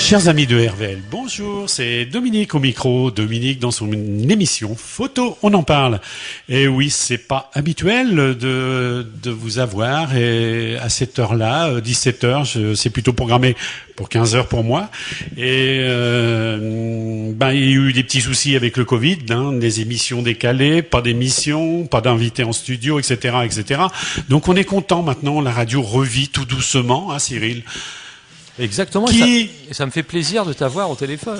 Chers amis de RVL, bonjour, c'est Dominique au micro. Dominique dans son émission Photo, on en parle. Et oui, c'est pas habituel de vous avoir et à cette heure-là, 17h, c'est plutôt programmé pour 15h pour moi. Et il y a eu des petits soucis avec le Covid, des émissions décalées, pas d'émissions, pas d'invités en studio, etc., etc. Donc on est content maintenant, la radio revit tout doucement, hein, Cyril. Exactement, ça me fait plaisir de t'avoir au téléphone,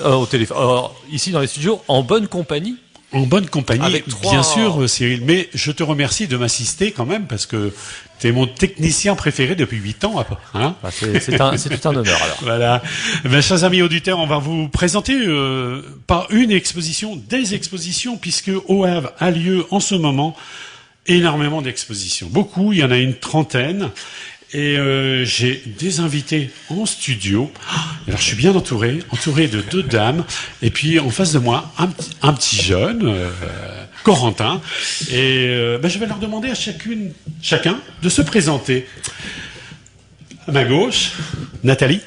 ici dans les studios, en bonne compagnie. En bonne compagnie, bien sûr, Cyril. Mais je te remercie de m'assister quand même, parce que tu es mon technicien préféré depuis 8 ans. Hein, c'est tout un honneur, alors. Voilà. Ben, chers amis auditeurs, on va vous présenter pas une exposition, des expositions, puisque au Havre a lieu en ce moment énormément d'expositions. Beaucoup, il y en a une trentaine. Et j'ai des invités en studio. Alors je suis bien entouré de 2 dames, et puis en face de moi un petit jeune, Corentin. Et je vais leur demander à chacun de se présenter. À ma gauche, Nathalie.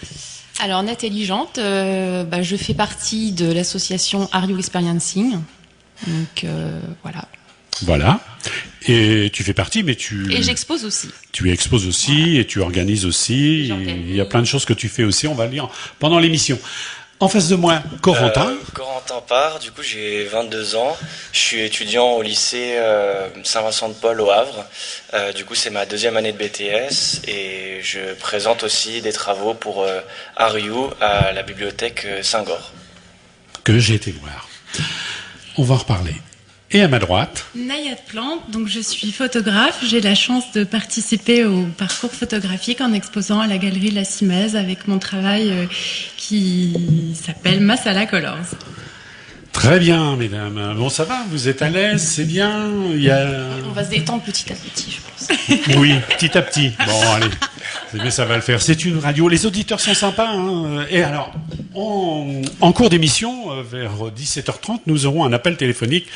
Alors Nathalie Jante, je fais partie de l'association Are You Experiencing. Donc voilà. Voilà. Et tu fais partie, mais Et j'expose aussi. Tu exposes aussi, voilà. Et tu organises aussi. Il y a plein de choses que tu fais aussi, on va le lire pendant l'émission. En face de moi, Corentin. Corentin Parr, du coup j'ai 22 ans. Je suis étudiant au lycée Saint-Vincent-de-Paul au Havre. Du coup c'est ma 2e année de BTS. Et je présente aussi des travaux pour Are You à la bibliothèque Saint-Gor. Que j'ai été voir. On va en reparler. Et à ma droite, Nayade Plante, donc je suis photographe. J'ai la chance de participer au parcours photographique en exposant à la galerie La Simèze avec mon travail qui s'appelle Masala Colors. Très bien, mesdames. Bon, ça va, vous êtes à l'aise, c'est bien. On va se détendre petit à petit, je pense. Oui, petit à petit. Bon, allez. Mais ça va le faire. C'est une radio. Les auditeurs sont sympas. Hein. Et alors, en cours d'émission, vers 17h30, nous aurons un appel téléphonique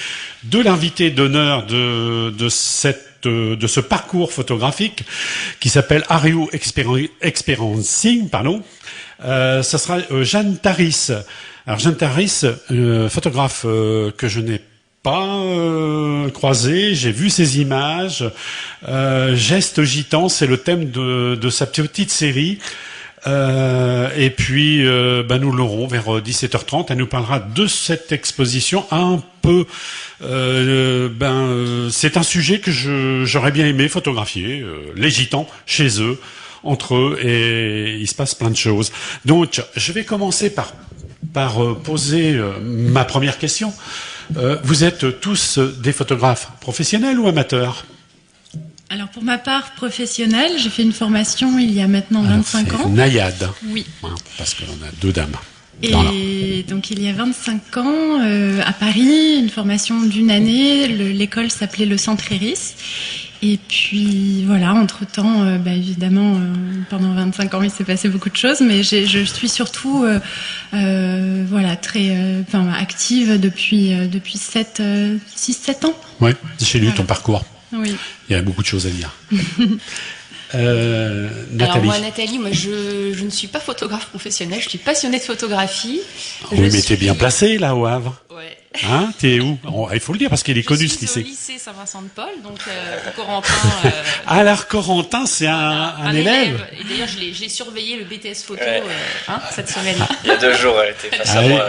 de l'invité d'honneur de ce parcours photographique qui s'appelle Are You Experiencing, pardon. Ça sera Jeanne Taris. Alors Jeanne Taris, photographe que je n'ai pas croisé, j'ai vu ses images. Geste gitan, c'est le thème de sa petite série. Et puis, nous l'aurons vers 17h30. Elle nous parlera de cette exposition un peu. C'est un sujet que j'aurais bien aimé photographier. Les gitans chez eux, entre eux, et il se passe plein de choses. Donc, je vais commencer par poser ma première question. Vous êtes tous des photographes professionnels ou amateurs ? Alors pour ma part professionnelle, j'ai fait une formation il y a maintenant 25 ans. Nayade. Oui. Parce qu'on a 2 dames. Et donc il y a 25 ans, à Paris, une formation d'1 année, l'école s'appelait le Centre Iris. Et puis voilà, entre-temps, évidemment, pendant 25 ans, il s'est passé beaucoup de choses, mais je suis surtout très active depuis 6-7 ans. Oui, j'ai lu ton parcours. Oui. Il y a beaucoup de choses à dire. Nathalie. Alors Nathalie, je ne suis pas photographe professionnelle, je suis passionnée de photographie. Oui, mais t'es bien placée là au Havre. Ouais. Hein, t'es où? Il faut le dire parce qu'il est connu ce lycée. Je suis au lycée Saint-Vincent-de-Paul, donc Corentin. Alors Corentin, c'est un élève. Et d'ailleurs, je l'ai surveillé le BTS photo cette semaine. Il y a 2 jours, elle était face à moi.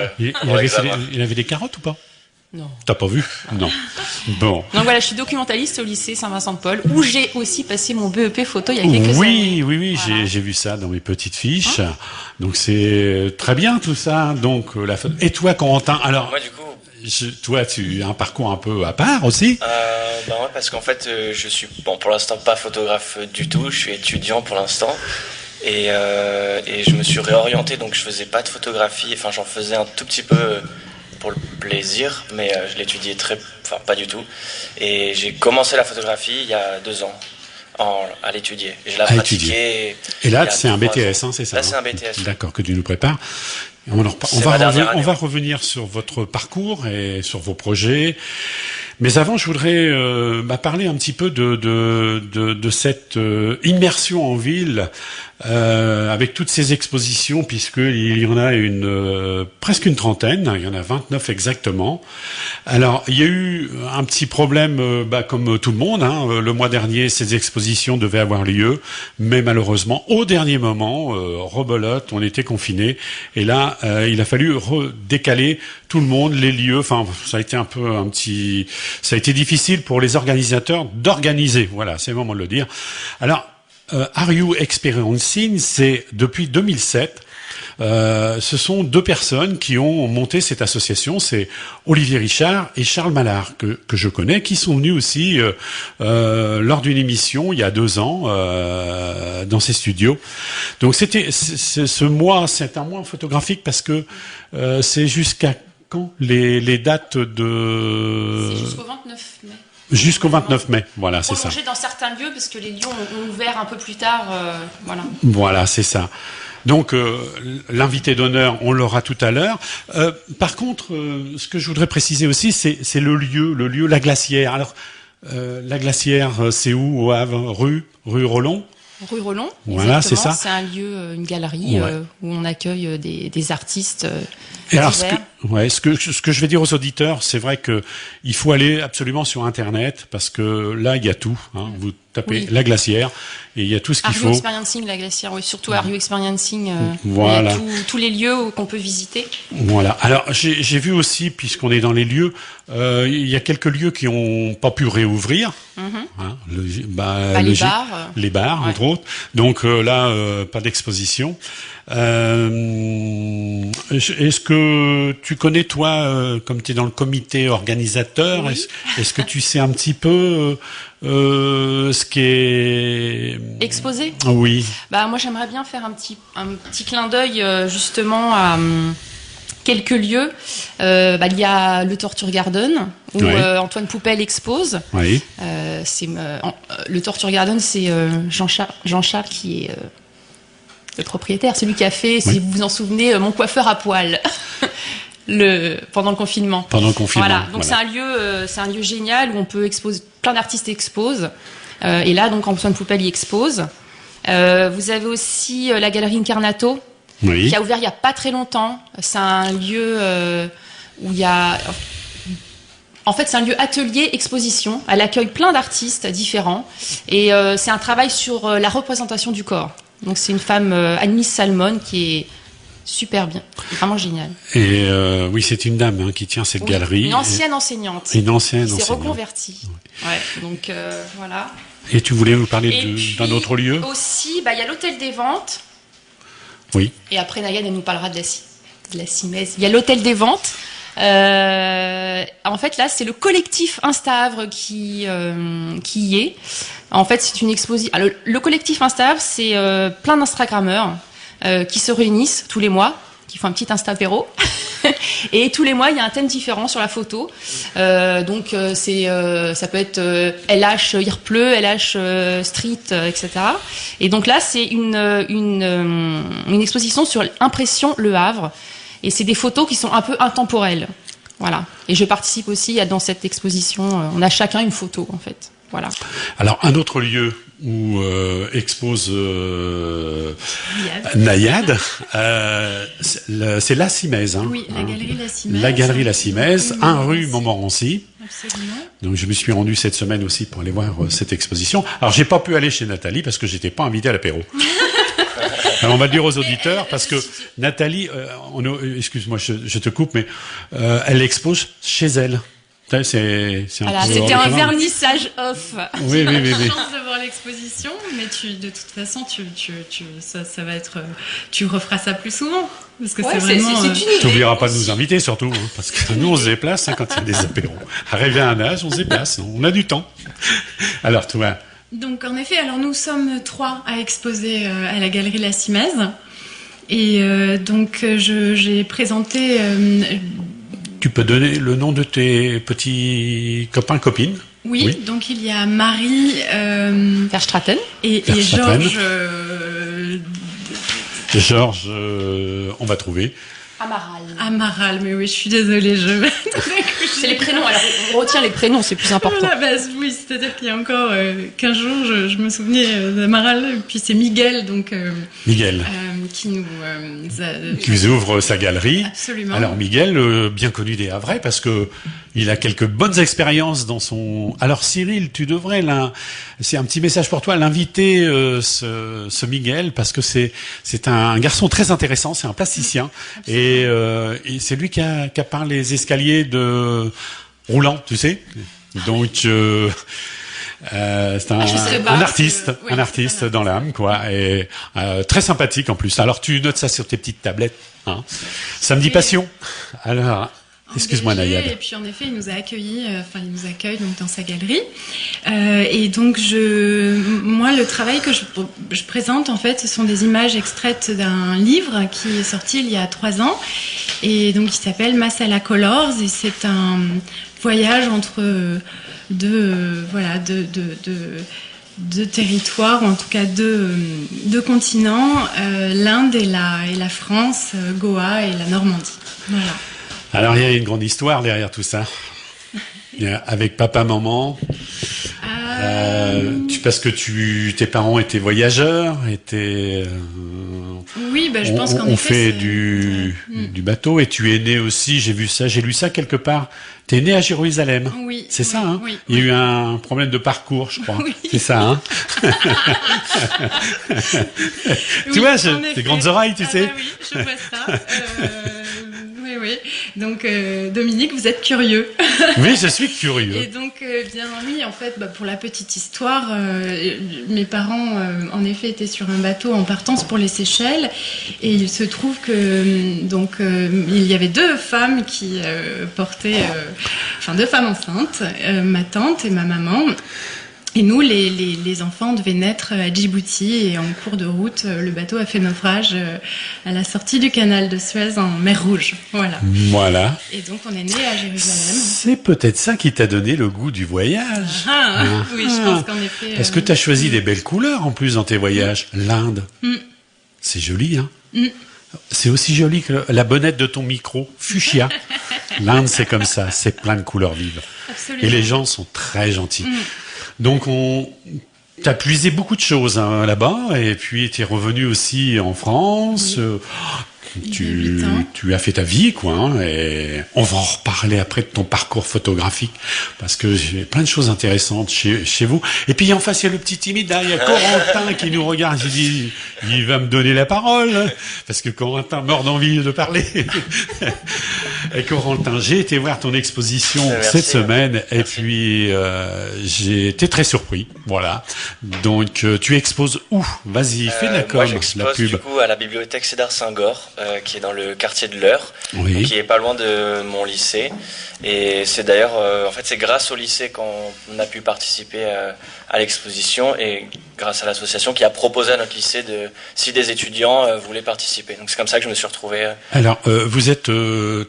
Il avait des carottes ou pas? Non. T'as pas vu? Non. Bon. Donc voilà, je suis documentaliste au lycée Saint-Vincent-de-Paul, où j'ai aussi passé mon BEP photo il y a quelques années. Oui, voilà. J'ai vu ça dans mes petites fiches. Donc c'est très bien tout ça. Donc Et toi, Corentin, alors moi, du coup, toi, tu as un parcours un peu à part aussi. Ouais, parce qu'en fait, je suis pour l'instant pas photographe du tout. Je suis étudiant pour l'instant. Et je me suis réorienté, donc je faisais pas de photographie. Enfin, j'en faisais un tout petit peu pour le plaisir, mais je l'étudiais pas du tout. Et j'ai commencé la photographie il y a 2 ans à l'étudier. Et je l'ai pratiqué. Et là, c'est un BTS, c'est ça? Là, c'est un BTS. D'accord, que tu nous prépares. On va revenir sur votre parcours et sur vos projets. Mais avant, je voudrais parler un petit peu de cette immersion en ville avec toutes ces expositions, puisqu'il y en a presque une trentaine, il y en a 29 exactement. Alors, il y a eu un petit problème, comme tout le monde, hein. Le mois dernier, ces expositions devaient avoir lieu, mais malheureusement, au dernier moment, rebelote, on était confinés, et là, il a fallu décaler tout le monde, les lieux, enfin, ça a été ça a été difficile pour les organisateurs d'organiser, voilà, c'est le moment de le dire. Alors, Are You Experiencing, c'est depuis 2007. Ce sont deux personnes qui ont monté cette association, c'est Olivier Richard et Charles Mallard, que je connais, qui sont venus aussi lors d'une émission il y a 2 ans dans ces studios. Donc ce mois, c'est un mois photographique parce que c'est jusqu'à quand les dates de... C'est jusqu'au 29 mai. Jusqu'au 29 mai, voilà, c'est ça. Prolongé dans certains lieux, parce que les lieux ont ouvert un peu plus tard, voilà. Voilà, c'est ça. Donc, l'invité d'honneur, on l'aura tout à l'heure. Par contre, ce que je voudrais préciser aussi, c'est le lieu, la glacière. Alors, la glacière, c'est où, au Havre? Rue Rollon? Rue Rollon, voilà, c'est ça. C'est un lieu, une galerie où on accueille des artistes. Et alors, ce que je vais dire aux auditeurs, c'est vrai que il faut aller absolument sur Internet parce que là, il y a tout. Hein. Vous tapez la glacière et il y a tout ce qu'il faut. Are You Experiencing, la glacière, oui, surtout Are You Experiencing. Voilà. Il y a tous les lieux qu'on peut visiter. Voilà. Alors, j'ai vu aussi, puisqu'on est dans les lieux, il y a quelques lieux qui ont pas pu réouvrir. Hein, les bars, entre autres. Donc là, pas d'exposition. Est-ce que tu connais, toi, comme tu es dans le comité organisateur, oui. est-ce que tu sais un petit peu ce qui est exposé? Oui. Moi, j'aimerais bien faire un petit clin d'œil justement à quelques lieux. Il y a le Torture Garden où Antoine Poupel expose. Oui. Le Torture Garden, c'est Jean-Charles qui est le propriétaire, celui qui a fait, si vous vous en souvenez, Mon coiffeur à poil. Pendant le confinement. Voilà. Donc c'est un lieu génial où on peut exposer, plein d'artistes exposent. Et là, donc Antoine Poupel y expose. Vous avez aussi la galerie Incarnato, qui a ouvert il y a pas très longtemps. C'est un lieu où il y a, en fait, c'est un lieu atelier exposition. Elle accueille plein d'artistes différents et c'est un travail sur la représentation du corps. Donc c'est une femme, Annie Salmon, qui est super bien, vraiment génial. Et oui, c'est une dame qui tient cette galerie. Une ancienne enseignante. Une ancienne qui s'est enseignante. reconvertie. Ouais, donc voilà. Et tu voulais nous parler d'un autre lieu? Aussi, il y a l'hôtel des ventes. Oui. Et après, Nayane, elle nous parlera de la Simèze. Il y a l'hôtel des ventes. En fait, là, c'est le collectif Insta-Havre qui y est. En fait, c'est une exposition. Le collectif Insta-Havre, c'est plein d'Instagrammeurs qui se réunissent tous les mois, qui font un petit Insta-apéro. Et tous les mois, il y a un thème différent sur la photo. Donc, ça peut être LH il pleut, LH street, etc. Et donc là, c'est une exposition sur l'impression Le Havre. Et c'est des photos qui sont un peu intemporelles. Voilà. Et je participe aussi dans cette exposition. On a chacun une photo, en fait. Voilà. Alors, un autre lieu où expose Nayade, c'est la Simèze. Hein, oui, la galerie La Simèze. La galerie La Simèze, 1 rue Montmorency. Absolument. Donc, je me suis rendu cette semaine aussi pour aller voir cette exposition. Alors, j'ai pas pu aller chez Nathalie parce que j'étais pas invité à l'apéro. Alors, on va le dire aux auditeurs parce que Nathalie, excuse-moi, je te coupe, mais elle expose chez elle. C'est c'était un vernissage off. Oui. J'ai eu la chance de voir l'exposition, mais de toute façon, ça va être, tu referas ça plus souvent. Parce que c'est vraiment. Tu n'oublieras pas de nous inviter surtout, parce que nous on se déplace quand il y a des apéros. Arrivé à un âge, on se déplace, on a du temps. Alors toi. Donc en effet, nous sommes 3 à exposer à la galerie La Simèze, et donc j'ai présenté. Tu peux donner le nom de tes petits copains, copines? Oui, donc il y a Marie Verstraeten et Verstraeten. Georges. Georges, on va trouver. Amaral, mais oui, je suis désolée, je vais tout d'un coup C'est les prénoms. Alors, on retient les prénoms, c'est plus important. Voilà, oui, c'est-à-dire qu'il y a encore 15 jours, je me souvenais d'Amaral, puis c'est Miguel, donc Miguel, qui nous qui vous ouvre sa galerie. Absolument. Alors Miguel, bien connu des Havrais, parce que il a quelques bonnes expériences dans son. Alors Cyril, tu devrais c'est un petit message pour toi, l'inviter ce Miguel, parce que c'est un garçon très intéressant, c'est un plasticien, et c'est lui qui a peint les escaliers de Roulant, tu sais. Donc c'est un artiste, oui, un artiste dans l'âme, quoi, et très sympathique en plus. Alors tu notes ça sur tes petites tablettes, hein. Samedi Passion. Alors. Excuse-moi, Nayad. Et puis en effet, il nous a accueillis, il nous accueille donc dans sa galerie. Et donc moi, le travail que je présente en fait, ce sont des images extraites d'un livre qui est sorti il y a 3 ans, et donc qui s'appelle Masala Colors, et c'est un voyage entre deux territoires, ou en tout cas deux continents, l'Inde et la France, Goa et la Normandie. Voilà. Alors, il y a une grande histoire derrière tout ça. Avec papa, maman. Parce que tes parents étaient voyageurs, oui, je pense qu'en on effet, fait du bateau, et tu es né aussi, j'ai lu ça quelque part. T'es né à Jérusalem. Oui. C'est ça, hein? Oui. Il y a eu un problème de parcours, je crois. Oui. C'est ça, hein? Tu vois, tes grandes oreilles, tu sais. Oui, je vois ça. Oui. Donc, Dominique, vous êtes curieux. Oui, je suis curieux. Et donc, oui, en fait, pour la petite histoire, mes parents, en effet, étaient sur un bateau en partance pour les Seychelles, et il se trouve que, il y avait 2 femmes qui portaient, 2 femmes enceintes, ma tante et ma maman. Et nous, les enfants devaient naître à Djibouti, et en cours de route, le bateau a fait naufrage à la sortie du canal de Suez en mer Rouge. Voilà. Et donc, on est né à Jérusalem. C'est peut-être ça qui t'a donné le goût du voyage. Oui, je pense qu'en effet. Est-ce que tu as choisi des belles couleurs en plus dans tes voyages? L'Inde, c'est joli, hein? C'est aussi joli que la bonnette de ton micro, fuchsia. L'Inde, c'est comme ça, c'est plein de couleurs vives. Absolument. Et les gens sont très gentils. Donc, t'as puisé beaucoup de choses là-bas, et puis t'es revenu aussi en France. Tu as fait ta vie, quoi, hein, et on va en reparler après de ton parcours photographique, parce que j'ai plein de choses intéressantes chez vous. Et puis en face, il y a le petit timide, il y a Corentin qui nous regarde. J'ai dit, il va me donner la parole, parce que Corentin meurt d'envie de parler. Et Corentin, j'ai été voir ton exposition cette semaine, et puis j'ai été très surpris. Voilà. Donc tu exposes où? Vas-y, fais la com, moi, j'expose la pub. Du coup à la bibliothèque Cédar Senghor, qui est dans le quartier de l'Eure, qui est pas loin de mon lycée. Et c'est d'ailleurs, c'est grâce au lycée qu'on a pu participer à l'exposition, et grâce à l'association qui a proposé à notre lycée si des étudiants voulaient participer. Donc c'est comme ça que je me suis retrouvé. Alors, vous êtes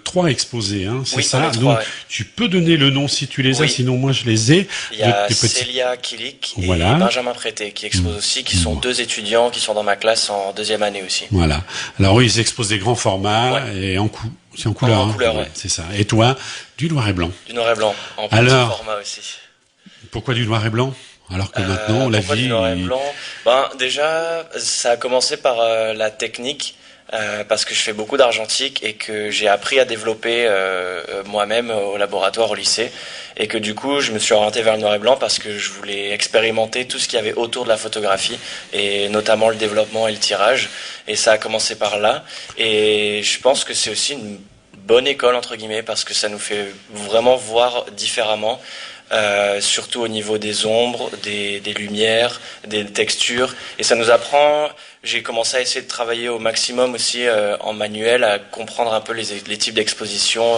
3 exposés, hein, c'est ça? Donc, tu peux donner le nom si tu les as, sinon moi je les ai. Il y a Célia Kilik et Benjamin Prété qui exposent aussi, qui sont 2 étudiants qui sont dans ma classe en 2e année aussi. Voilà. Alors oui, ils exposent des grands formats et c'est en couleur. En couleur, c'est ça. Et toi, du noir et blanc. Du noir et blanc, en petit format aussi. Pourquoi du noir et blanc? Alors que maintenant, la vie... du noir et blanc? Déjà, ça a commencé par la technique, parce que je fais beaucoup d'argentique et que j'ai appris à développer moi-même au laboratoire au lycée, et que du coup, je me suis orienté vers le noir et blanc parce que je voulais expérimenter tout ce qu'il y avait autour de la photographie, et notamment le développement et le tirage. Et ça a commencé par là. Et je pense que c'est aussi une bonne école, entre guillemets, parce que ça nous fait vraiment voir différemment. Surtout au niveau des ombres, des lumières, des textures, et ça nous apprend. J'ai commencé à essayer de travailler au maximum aussi en manuel, à comprendre un peu les types d'expositions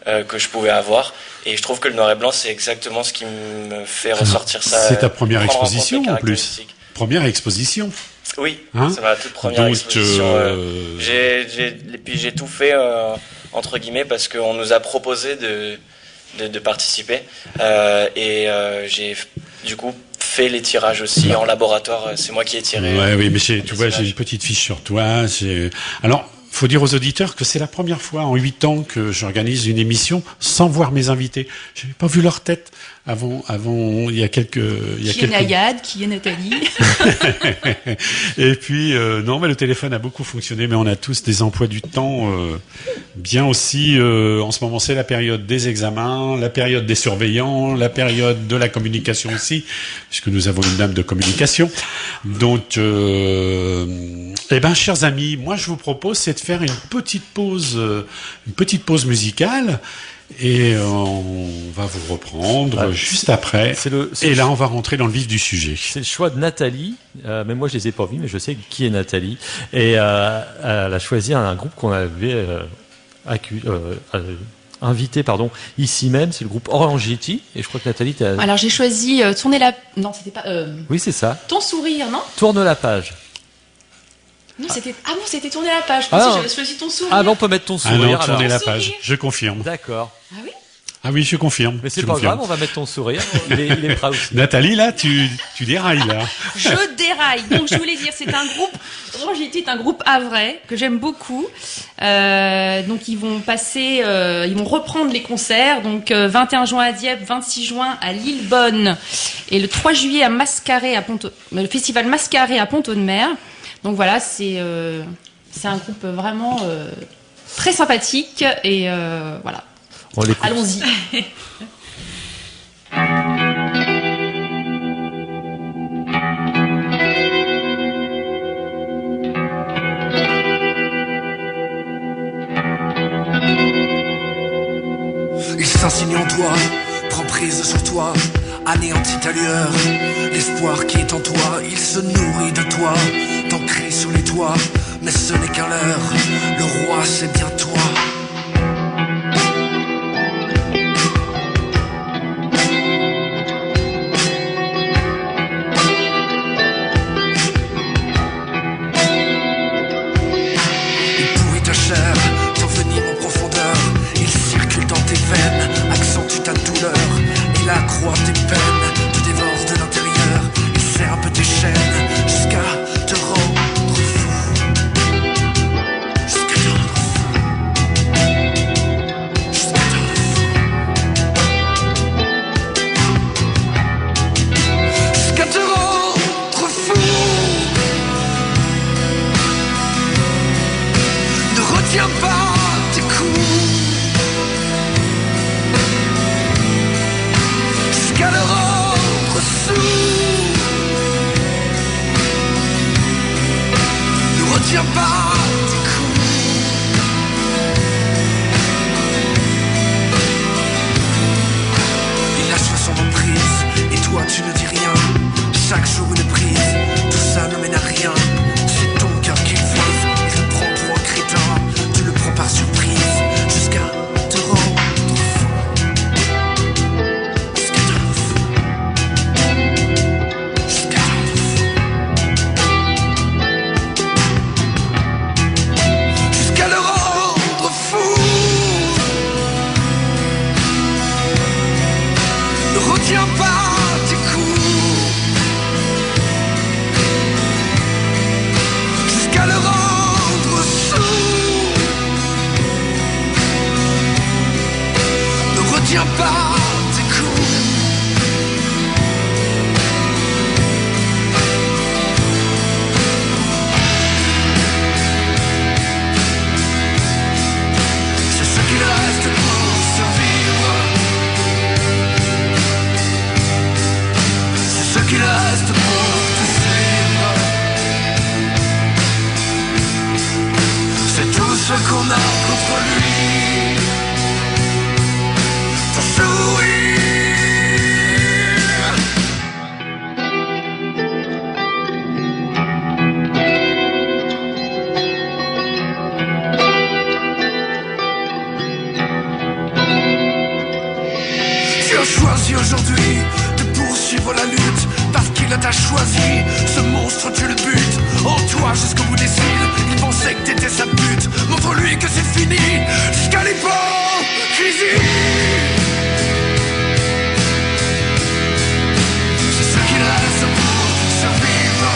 que je pouvais avoir, et je trouve que le noir et blanc c'est exactement ce qui me fait ressortir ça. C'est ta première exposition en plus. Première exposition. Oui, c'est ma toute première exposition. Puis j'ai tout fait entre guillemets parce qu'on nous a proposé de participer, et j'ai du coup fait les tirages aussi en laboratoire. C'est moi qui ai tiré. Oui, mais tu vois, j'ai une petite fiche sur toi. Alors, faut dire aux auditeurs que c'est la première fois en 8 ans que j'organise une émission sans voir mes invités. Je n'avais pas vu leur tête avant, il y a quelques... Qui est Nayad, qui est Nathalie. Et puis, non, mais le téléphone a beaucoup fonctionné, mais on a tous des emplois du temps bien aussi. En ce moment, c'est la période des examens, la période des surveillants, la période de la communication aussi, puisque nous avons une dame de communication. Donc, chers amis, moi, je vous propose, c'est de faire une petite pause musicale. Et on va vous reprendre juste après. Et là, on va rentrer dans le vif du sujet. C'est le choix de Nathalie. Mais moi, je les ai pas vus, mais je sais qui est Nathalie. Et elle a choisi un groupe qu'on avait invité, ici même. C'est le groupe Orangiti. Et je crois que Nathalie, Alors, j'ai choisi Tourner la... Non, c'était pas... Oui, c'est ça. Ton sourire, non ? Tourne la page. Non, c'était Tourner la page. Je pensais que j'avais choisi Ton sourire. Ah non, on peut mettre Ton sourire. Ah non, Tourner la page. Je confirme. D'accord. Ah oui ? Ah oui, je confirme. Mais c'est pas grave, on va mettre Ton sourire. Il est prêt aussi. Nathalie, là, tu dérailles, là. Je déraille. Donc, je voulais dire, c'est un groupe, Orangiti est un groupe havrais que j'aime beaucoup. Donc, ils vont reprendre les concerts. Donc, 21 juin à Dieppe, 26 juin à Lillebonne et le 3 juillet à Mascaré le festival Mascaré à Pont-Audemer. Donc voilà, c'est un groupe vraiment très sympathique et voilà. Allons-y. Il s'insigne en toi, prend prise sur toi, anéantit ta lueur. L'espoir qui est en toi, il se nourrit de toi, t'ancré sur les toits, mais ce n'est qu'un leurre. Le roi, c'est bien toi. La croix des peines te dévore de l'intérieur et serre un peu tes chaînes jusqu'à te rendre fou. Jusqu'à te rendre fou. Jusqu'à te rendre fou. Jusqu'à te rendre fou. Ne retiens pas tes coups. Jusqu'à le rendre sourd. Ne retiens pas tes coups. Il lâche son emprise et toi tu ne dis rien. Chaque jour une prise, tout ça ne mène à rien. C'est ton cœur qui vise, il te prend pour un crétin. Tu le prends par surprise jusqu'à te rendre. Retiens pas tes coups. Jusqu'à le rendre sourd. Ne retiens pas tes coups. C'est ce qu'il reste pour survivre. Ce qu'il reste pour te suivre. C'est tout ce qu'on a contre lui. Ton sourire. Tu as choisi aujourd'hui de poursuivre la lutte parce qu'il t'a choisi. Ce monstre, tu le butes en toi jusqu'au bout des cils. Il pensait que t'étais sa pute. Montre-lui que c'est fini. Jusqu'à l'hypocrisie. C'est ce qu'il reste pour survivre.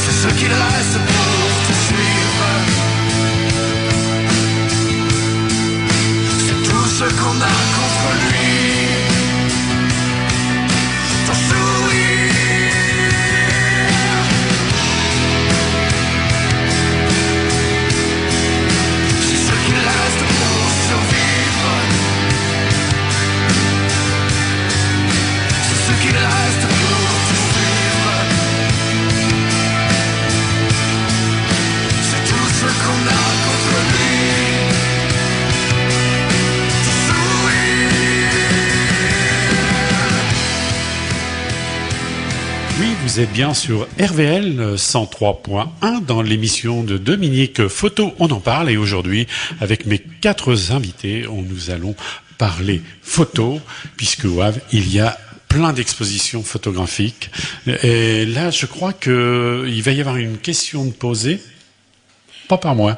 C'est ce qu'il reste Vous êtes bien sur RVL 103.1 dans l'émission de Dominique Photo, on en parle. Et aujourd'hui, avec mes 4 invités, nous allons parler photo, puisque au Havre, il y a plein d'expositions photographiques. Et là, je crois qu'il va y avoir une question de poser. Pas par moi.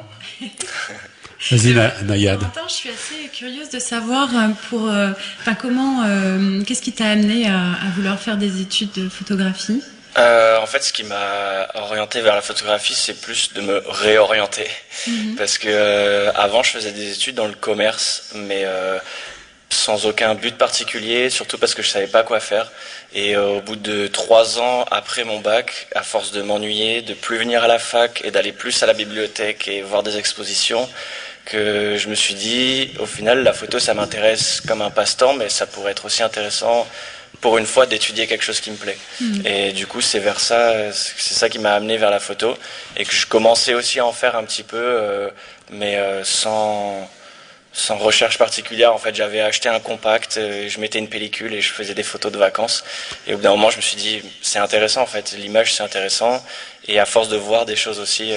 Vas-y, Nayad. Je suis assez curieuse de savoir qu'est-ce qui t'a amené à vouloir faire des études de photographie? En fait, ce qui m'a orienté vers la photographie, c'est plus de me réorienter. Parce que avant, je faisais des études dans le commerce, mais sans aucun but particulier, surtout parce que je savais pas quoi faire. Et au bout de 3 ans après mon bac, à force de m'ennuyer, de plus venir à la fac et d'aller plus à la bibliothèque et voir des expositions, que je me suis dit, au final, la photo, ça m'intéresse comme un passe-temps, mais ça pourrait être aussi intéressant pour une fois d'étudier quelque chose qui me plaît. Et du coup, c'est ça qui m'a amené vers la photo, et que je commençais aussi à en faire un petit peu, mais sans recherche particulière. En fait, j'avais acheté un compact, je mettais une pellicule et je faisais des photos de vacances. Et au bout d'un moment, je me suis dit, c'est intéressant en fait, l'image c'est intéressant. Et à force de voir des choses aussi,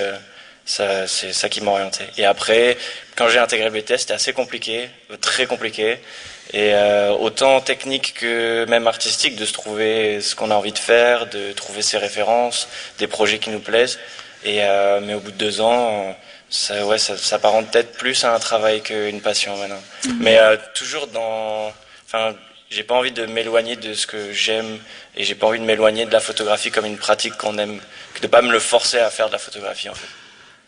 c'est ça qui m'a orienté. Et après, quand j'ai intégré le BTS, c'était assez compliqué, très compliqué. Et autant technique que même artistique, de se trouver ce qu'on a envie de faire, de trouver ses références, des projets qui nous plaisent. Et mais au bout de 2 ans, ça s'apparente peut-être plus à un travail qu'une passion maintenant. Mais toujours j'ai pas envie de m'éloigner de ce que j'aime, et j'ai pas envie de m'éloigner de la photographie comme une pratique qu'on aime, que de pas me le forcer à faire de la photographie en fait.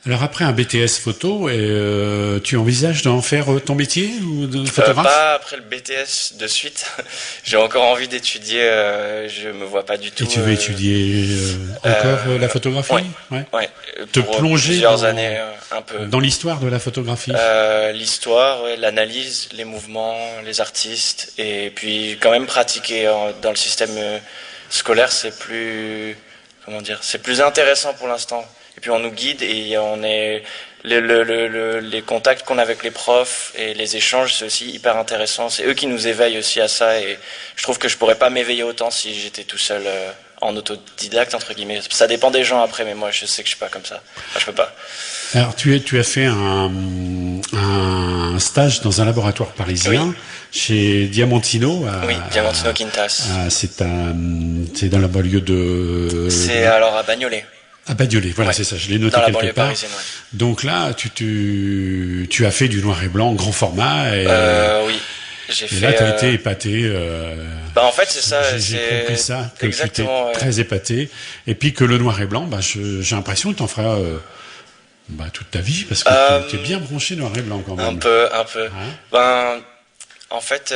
Alors après un BTS photo, tu envisages d'en faire ton métier ou de photographe? Pas après le BTS de suite. J'ai encore envie d'étudier. Je me vois pas du tout. Et tu veux étudier encore la photographie? Ouais. Te pour plonger plusieurs années, un peu. Dans l'histoire de la photographie. L'histoire, l'analyse, les mouvements, les artistes, et puis quand même pratiquer dans le système scolaire, c'est plus intéressant pour l'instant. Et puis on nous guide, et on est les contacts qu'on a avec les profs et les échanges, c'est aussi hyper intéressant. C'est eux qui nous éveillent aussi à ça, et je trouve que je pourrais pas m'éveiller autant si j'étais tout seul en autodidacte entre guillemets. Ça dépend des gens après, mais moi je sais que je suis pas comme ça. Enfin, je peux pas. Alors tu as fait un stage dans un laboratoire parisien, chez Diamantino. Oui, Diamantino Quintas. C'est dans la banlieue de. C'est alors à Bagnolet. À Bagnolet, voilà, c'est ça, je l'ai noté dans la quelque banlieue part. Parisienne, ouais. Donc là, tu as fait du noir et blanc, grand format. Et, oui, j'ai fait. Et là, tu as été épaté. En fait, c'est ça. J'ai compris ça, que tu étais ouais. très épaté. Et puis que le noir et blanc, j'ai l'impression que tu en feras toute ta vie, parce que tu es bien branché noir et blanc quand même. Un peu. Hein? En fait,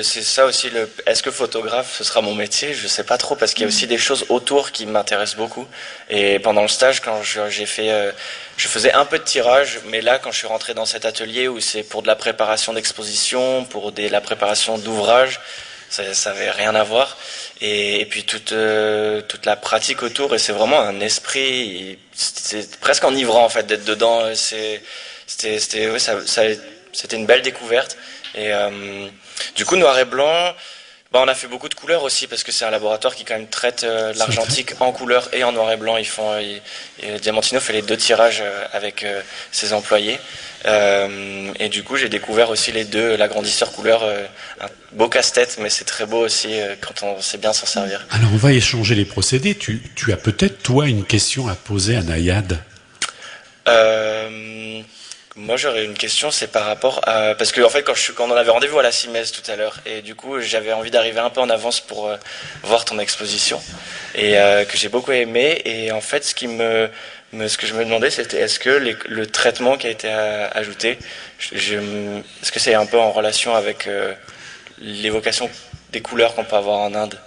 c'est ça aussi. Est-ce que photographe, ce sera mon métier? Je sais pas trop, parce qu'il y a aussi des choses autour qui m'intéressent beaucoup. Et pendant le stage, quand j'ai fait, je faisais un peu de tirage, mais là, quand je suis rentré dans cet atelier où c'est pour de la préparation d'exposition, pour la préparation d'ouvrages, ça avait rien à voir. Et puis toute la pratique autour, et c'est vraiment un esprit. C'est presque enivrant en fait d'être dedans. C'était une belle découverte. Et du coup, noir et blanc, on a fait beaucoup de couleurs aussi, parce que c'est un laboratoire qui quand même traite l'argentique en couleur et en noir et blanc. Diamantino fait les 2 tirages avec ses employés. Et du coup, j'ai découvert aussi les 2, l'agrandisseur couleur, un beau casse-tête, mais c'est très beau aussi quand on sait bien s'en servir. Alors, on va échanger les procédés. Tu as peut-être, toi, une question à poser à Nayad? Moi, j'aurais une question, c'est par rapport à... Parce que, en fait, quand on en avait rendez-vous à la CIMES tout à l'heure, et du coup, j'avais envie d'arriver un peu en avance pour voir ton exposition, et que j'ai beaucoup aimé. Et en fait, ce que je me demandais, c'était est-ce que le traitement qui a été ajouté, est-ce que c'est un peu en relation avec l'évocation des couleurs qu'on peut avoir en Inde?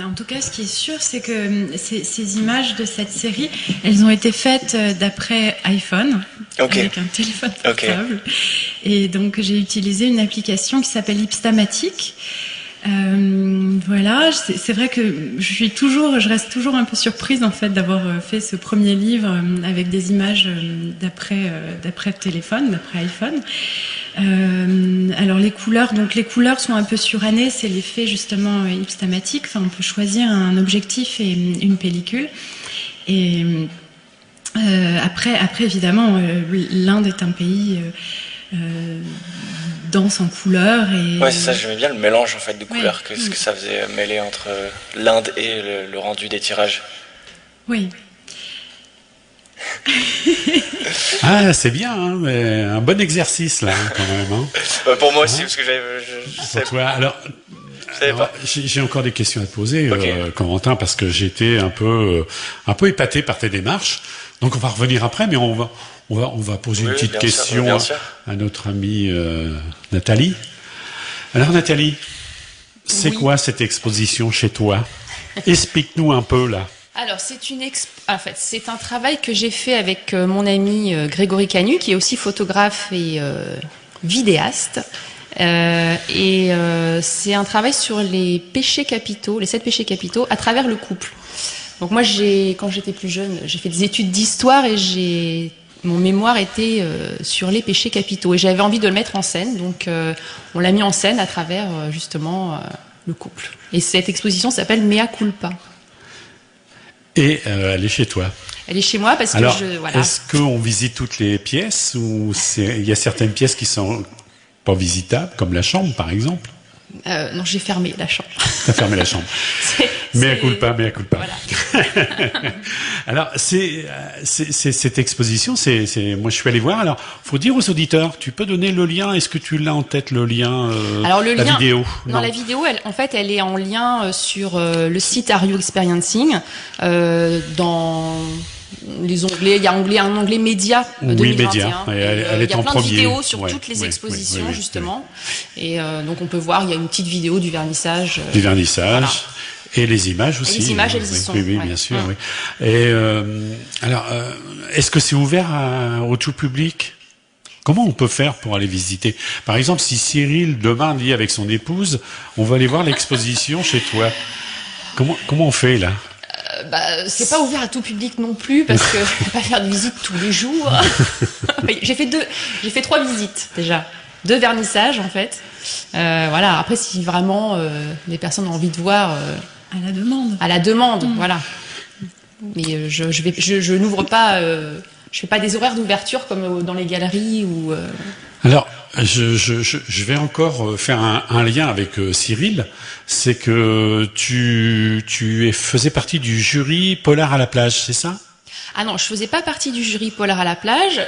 En tout cas, ce qui est sûr, c'est que ces images de cette série, elles ont été faites d'après iPhone, avec un téléphone portable. Et donc, j'ai utilisé une application qui s'appelle Ipstamatic. Voilà, c'est vrai que je reste toujours un peu surprise en fait d'avoir fait ce premier livre avec des images d'après téléphone, d'après iPhone. Alors les couleurs sont un peu surannées, c'est l'effet justement hypstamatique. Enfin, on peut choisir un objectif et une pellicule. Et après évidemment, l'Inde est un pays dense en couleurs. Ouais, c'est ça. J'aimais bien le mélange en fait de couleurs que ce que ça faisait mêler entre l'Inde et le rendu des tirages. Oui. Ah, c'est bien, hein, mais un bon exercice là, quand même. Hein. Pour moi aussi, parce que je sais toi, alors j'ai encore des questions à te poser, Corentin, parce que j'ai été un peu épaté par tes démarches. Donc on va revenir après, mais on va poser une petite question à notre amie Nathalie. Alors Nathalie, c'est quoi cette exposition chez toi? Explique-nous un peu là. Alors, c'est un travail que j'ai fait avec mon ami Grégory Canu, qui est aussi photographe et vidéaste. C'est un travail sur les péchés capitaux, les 7 péchés capitaux, à travers le couple. Donc moi, quand j'étais plus jeune, j'ai fait des études d'histoire et mon mémoire était sur les péchés capitaux. Et j'avais envie de le mettre en scène, donc on l'a mis en scène à travers justement le couple. Et cette exposition s'appelle Mea Culpa. Et elle est chez toi. Elle est chez moi parce que est-ce qu'on visite toutes les pièces ou il y a certaines pièces qui sont pas visitables, comme la chambre par exemple? Non, j'ai fermé la chambre. T'as fermé la chambre. Mea culpa. Voilà. Alors, cette exposition, moi je suis allé voir. Alors, faut dire aux auditeurs, tu peux donner le lien. Est-ce que tu l'as en tête, le lien? Alors la vidéo. Non, la vidéo, elle est en lien sur le site Are You Experiencing dans les onglets. Il y a un onglet média 2021. Oui, elle est en premier. Il y a plein de vidéos sur toutes les expositions justement. Et donc on peut voir, il y a une petite vidéo du vernissage. Du vernissage. Voilà. Et les images aussi. Et les images, elles y sont. Oui, bien sûr. Oui. Et alors, est-ce que c'est ouvert au tout public? Comment on peut faire pour aller visiter? Par exemple, si Cyril demain dit avec son épouse, on va aller voir l'exposition chez toi. Comment on fait là? C'est pas ouvert à tout public non plus parce que je peux pas faire de visite tous les jours. J'ai fait 3 visites déjà, 2 vernissages en fait. Voilà. Après, si vraiment des personnes ont envie de voir, à la demande, voilà. Mais je n'ouvre pas, je fais pas des horaires d'ouverture comme dans les galeries ou. Alors, je vais encore faire un lien avec Cyril. C'est que tu faisais partie du jury Polar à la plage, c'est ça? Ah non, je faisais pas partie du jury Polar à la plage.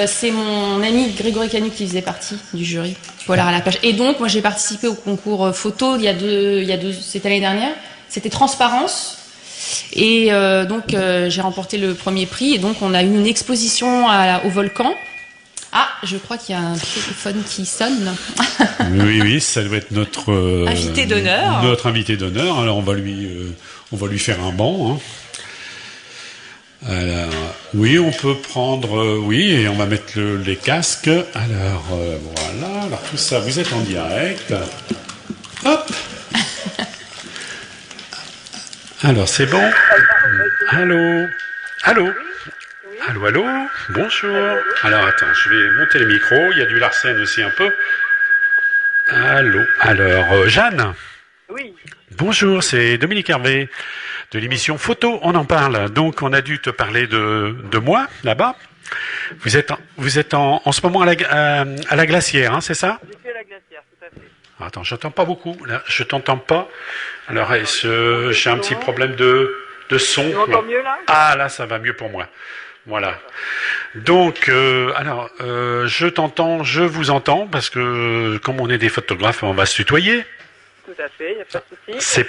C'est mon ami Grégory Canu qui faisait partie du jury Polar à la plage. Et donc, moi, j'ai participé au concours photo cette année dernière. C'était Transparence. Et donc, j'ai remporté le premier prix. Et donc, on a eu une exposition au Volcan. Ah, je crois qu'il y a un téléphone qui sonne. Oui, ça doit être notre invité d'honneur. Notre invité d'honneur. Alors, on va lui faire un banc. Hein. Alors, oui, on peut prendre, et on va mettre les casques. Alors, voilà. Alors, tout ça, vous êtes en direct. Hop. Alors, c'est bon. Allô. Allô, bonjour. Alors, attends, je vais monter le micro. Il y a du Larsen aussi un peu. Allô. Alors, Jeanne. Oui. Bonjour, c'est Dominique Hervé de l'émission Photo, on en parle. Donc, on a dû te parler de moi, là-bas. Vous êtes en ce moment à la Glacière, hein, c'est ça? Je suis à la Glacière, tout à fait. Attends, j'entends pas beaucoup. Là, je t'entends pas. Alors, j'ai un petit problème de son. Tu m'entends mieux, là? Ah, là, ça va mieux pour moi. Voilà. Donc, je t'entends, je vous entends, parce que comme on est des photographes, on va se tutoyer. Tout à fait, il n'y a pas de souci.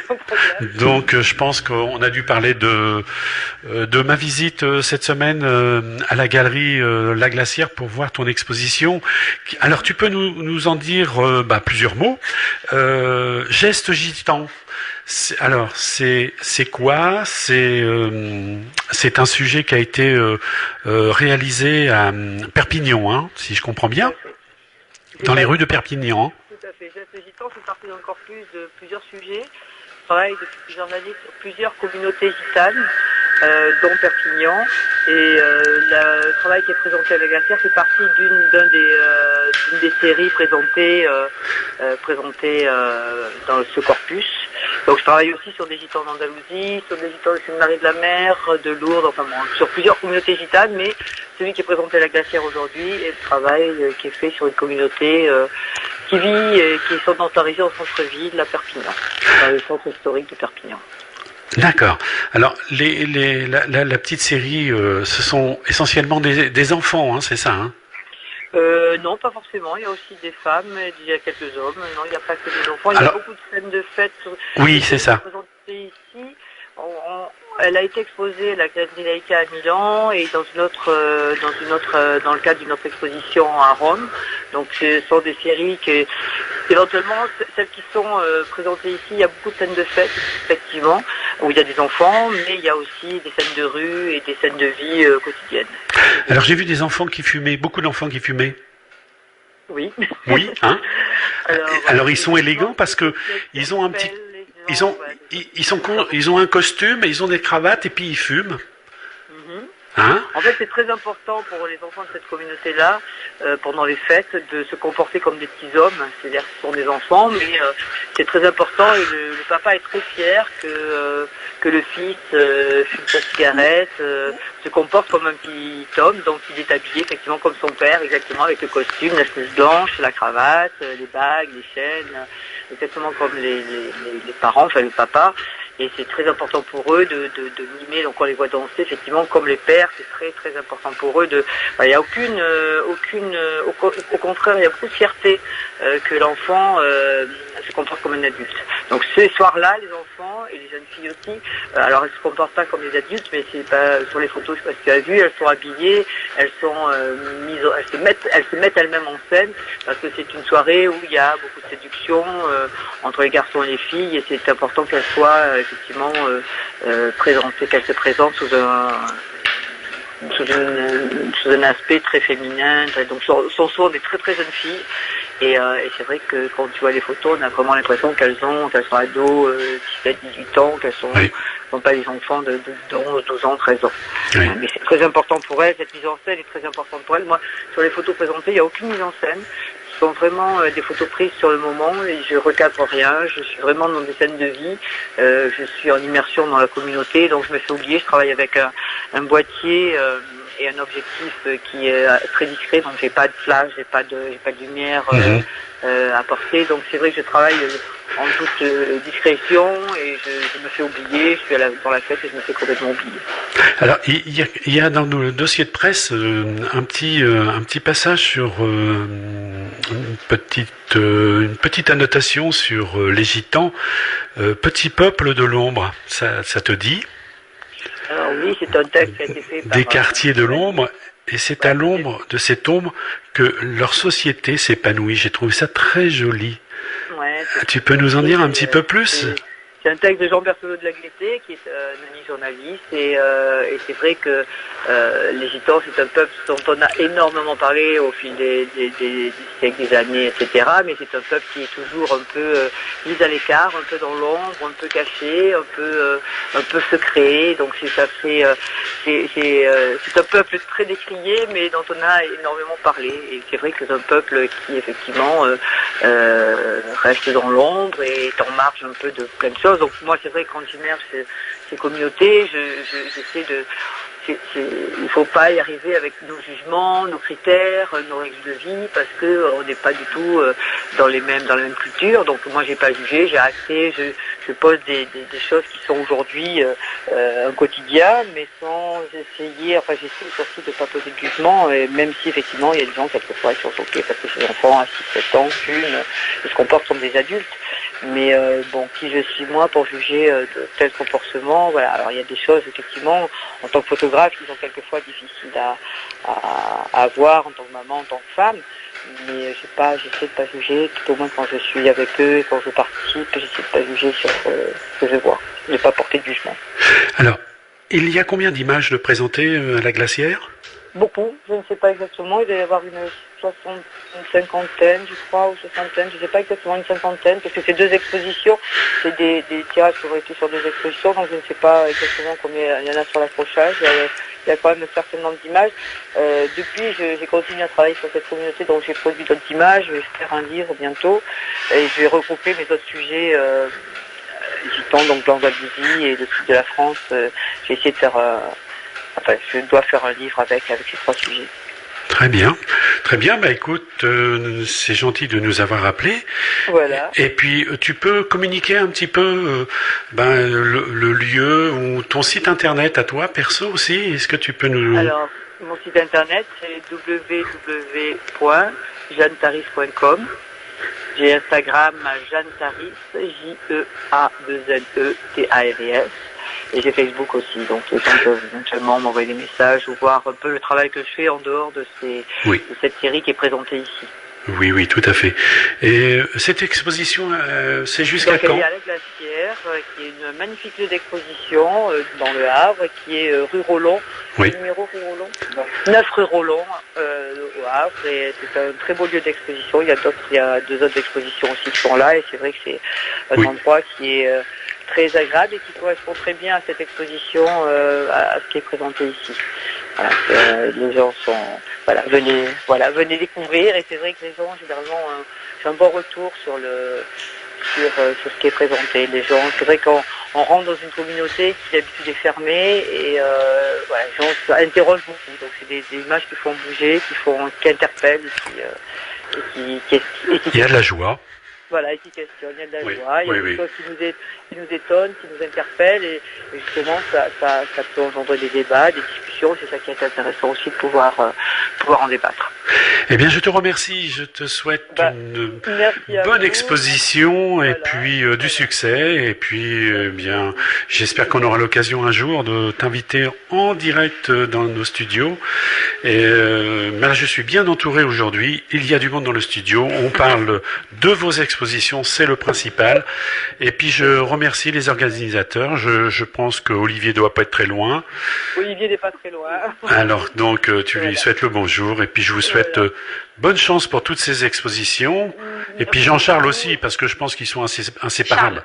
Donc, je pense qu'on a dû parler de ma visite cette semaine à la galerie La Glacière pour voir ton exposition. Alors, tu peux nous en dire plusieurs mots. Geste gitan. Alors, c'est quoi? C'est un sujet qui a été réalisé à Perpignan, hein, si je comprends bien, dans les rues de Perpignan. Tout à fait. Geste gitan, c'est parti d'un corpus de plusieurs sujets. Je travaille depuis plusieurs années sur plusieurs communautés gitanes dont Perpignan. Et le travail qui est présenté à la Glacière fait partie d'une des séries présentées dans ce corpus. Donc je travaille aussi sur des gitans d'Andalousie, sur des gitans de Sainte-Marie de la Mer, de Lourdes, enfin bon, sur plusieurs communautés gitanes, mais celui qui est présenté à la Glacière aujourd'hui est le travail qui est fait sur une communauté qui vit et qui sont dentarisés au centre-ville à Perpignan, dans le centre historique de Perpignan. D'accord. Alors, la petite série, ce sont essentiellement des enfants, hein, c'est ça, hein? Non, pas forcément. Il y a aussi des femmes, il y a quelques hommes. Non, il n'y a pas que des enfants. Il y a beaucoup de scènes de fête. Oui, c'est ça. Ici, elle a été exposée à la Galerie Laïca à Milan et dans le cadre d'une autre exposition à Rome. Donc, ce sont des séries qui, éventuellement, celles qui sont présentées ici, il y a beaucoup de scènes de fête, effectivement, où il y a des enfants, mais il y a aussi des scènes de rue et des scènes de vie quotidienne. Alors, j'ai vu des enfants qui fumaient, beaucoup d'enfants qui fumaient. Oui. Oui, hein. Alors ils sont élégants parce que ils ont un petit, ils ont un costume, ils ont des cravates et puis ils fument. Hein? En fait, c'est très important pour les enfants de cette communauté-là, pendant les fêtes, de se comporter comme des petits hommes. C'est-à-dire que ce sont des enfants, mais c'est très important et le papa est très fier que le fils fume sa cigarette, se comporte comme un petit homme, donc il est habillé effectivement comme son père, exactement avec le costume, la chemise blanche, la cravate, les bagues, les chaînes, exactement comme les parents, enfin le papa. Et c'est très important pour eux de mimer, donc on les voit danser effectivement comme les pères, c'est très très important pour eux il y a au contraire il y a beaucoup de fierté que l'enfant se comporte comme un adulte. Donc ce soir-là, les enfants et les jeunes filles aussi, alors elles se comportent pas comme des adultes, mais c'est pas sur les photos, je sais pas si tu as vu, elles sont habillées, elles se mettent elles-mêmes en scène parce que c'est une soirée où il y a beaucoup de séduction entre les garçons et les filles et c'est important qu'elles soient effectivement présentées, qu'elles se présentent sous un aspect très féminin. Donc sont souvent des très très jeunes filles et c'est vrai que quand tu vois les photos, on a vraiment l'impression qu'elles sont ados, 17, 18 ans, qu'elles sont pas des enfants de 11, 12 ans, 13 ans. Oui. Mais c'est très important pour elles, cette mise en scène est très importante pour elles. Moi, sur les photos présentées, il n'y a aucune mise en scène. Ce sont vraiment des photos prises sur le moment et je recadre rien, je suis vraiment dans des scènes de vie, je suis en immersion dans la communauté, donc je me fais oublier, je travaille avec un boîtier et un objectif qui est très discret, donc j'ai pas de flash, j'ai pas de lumière à porter, donc c'est vrai que je travaille en toute discrétion et je me fais oublier, je suis dans la fête et je me fais complètement oublier. Alors il y a dans le dossier de presse un petit passage sur une petite annotation sur les gitans, petit peuple de l'ombre, ça te dit? Alors oui, c'est un texte qui a été fait par... Des quartiers de l'ombre, et c'est à l'ombre de cette ombre que leur société s'épanouit. J'ai trouvé ça très joli. Ouais, tu peux nous en dire un petit peu plus? C'est un texte de Jean Berthelot de Lagleté, qui est un ami journaliste, et c'est vrai que les Gitans, c'est un peuple dont on a énormément parlé au fil des siècles, des années, etc. Mais c'est un peuple qui est toujours un peu mis à l'écart, un peu dans l'ombre, un peu caché, un peu secret. Donc c'est un peuple très décrié, mais dont on a énormément parlé. Et c'est vrai que c'est un peuple qui effectivement reste dans l'ombre et est en marge un peu de plein de choses. Donc moi c'est vrai que quand j'immerge ces communautés, j'essaie de... il ne faut pas y arriver avec nos jugements, nos critères, nos règles de vie, parce qu'on n'est pas du tout dans la même culture. Donc moi j'ai pas jugé, j'ai acté, je pose des choses qui sont aujourd'hui un quotidien, mais sans essayer, j'essaie surtout de ne pas poser de jugement, et même si effectivement il y a des gens quelquefois qui sont choqués parce que ces enfants à 6-7 ans fument et se comportent comme des adultes. Mais qui je suis moi pour juger de tels comportements, voilà. Alors il y a des choses effectivement en tant que photographe qui sont quelquefois difficiles à voir en tant que maman, en tant que femme, mais j'essaie de pas juger, tout au moins quand je suis avec eux, quand je participe, j'essaie de pas juger sur ce que je vois, je n'ai pas porté de jugement. Alors, il y a combien d'images de présentées à la Glacière? Beaucoup, je ne sais pas exactement, il doit y avoir une cinquantaine, je crois, ou soixantaine, je ne sais pas exactement, une cinquantaine, parce que c'est 2 expositions, c'est des tirages qui auraient été sur 2 expositions, donc je ne sais pas exactement combien il y en a sur l'accrochage, il y a quand même un certain nombre d'images. Depuis, j'ai continué à travailler sur cette communauté, donc j'ai produit d'autres images, je vais faire un livre bientôt, et je vais regrouper mes autres sujets gitans, donc l'Andalousie et le sud de la France. J'ai essayé de faire... je dois faire un livre avec ces 3 sujets. Très bien, très bien. Bah écoute, c'est gentil de nous avoir appelés. Voilà. Et puis tu peux communiquer un petit peu le lieu ou ton site internet à toi perso aussi. Est-ce que tu peux nous... Alors, mon site internet c'est www.jeannetaris.com. J'ai Instagram Jeanne Taris, Jeanettaris. Et j'ai Facebook aussi, donc les gens peuvent éventuellement m'envoyer des messages ou voir un peu le travail que je fais en dehors de cette série qui est présentée ici. Oui, tout à fait. Et cette exposition, c'est jusqu'à quand? Elle est à la Glacière, qui est une magnifique lieu d'exposition dans le Havre, qui est rue Rollon, numéro rue Rollon, 9 rue Rollon au Havre, et c'est un très beau lieu d'exposition. Il y a 2 autres expositions aussi qui sont là, et c'est vrai que c'est un endroit qui est très agréable et qui correspond très bien à cette exposition, à ce qui est présenté ici. Voilà, les gens sont... venez découvrir, et c'est vrai que les gens, généralement, j'ai un bon retour sur ce qui est présenté. Les gens, c'est vrai qu'on rentre dans une communauté qui d'habitude est fermée, et les gens s'interrogent beaucoup. Donc c'est des images qui font bouger, qui interpellent, et qui il y a de la joie. Voilà, et qui questionne, il y a de la joie, il y a des choses qui nous étonnent, qui nous interpellent, et justement ça peut engendrer des débats, des discussions, c'est ça qui est intéressant aussi de pouvoir en débattre. Eh bien, je te remercie, je te souhaite une bonne exposition, et puis du succès, et puis bien, j'espère qu'on aura l'occasion un jour de t'inviter en direct dans nos studios. Et là, je suis bien entouré aujourd'hui, il y a du monde dans le studio, on parle de vos expositions, c'est le principal. Et puis je remercie les organisateurs, je pense qu'Olivier doit pas être très loin. Olivier n'est pas très loin. Alors donc tu lui souhaites le bonjour, et puis je vous souhaite bonne chance pour toutes ces expositions. Et puis Jean-Charles aussi, parce que je pense qu'ils sont inséparables.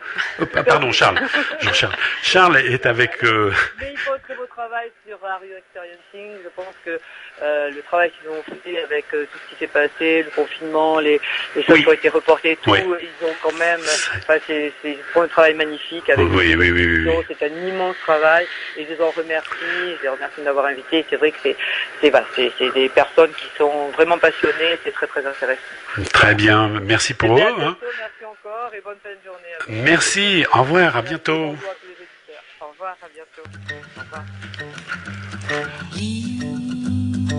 Pardon, Charles. Jean-Charles. Charles est avec... Mais il faut un très beau travail sur Are You Experiencing. Je pense que le travail qu'ils ont fait avec tout ce qui s'est passé, le confinement, les choses qui ont été reportées, tout, ils ont quand même... c'est un travail magnifique. Avec c'est un immense travail, et je les en remercie. Je les remercie de m'avoir invité. C'est vrai que c'est des personnes qui sont vraiment passionnées. C'est très très intéressant. Très bien, merci pour eux. Bientôt, merci encore, et bonne fin de journée. Merci, au revoir, à bientôt. Au revoir à tous les auditeurs. Au revoir, à bientôt. Au revoir.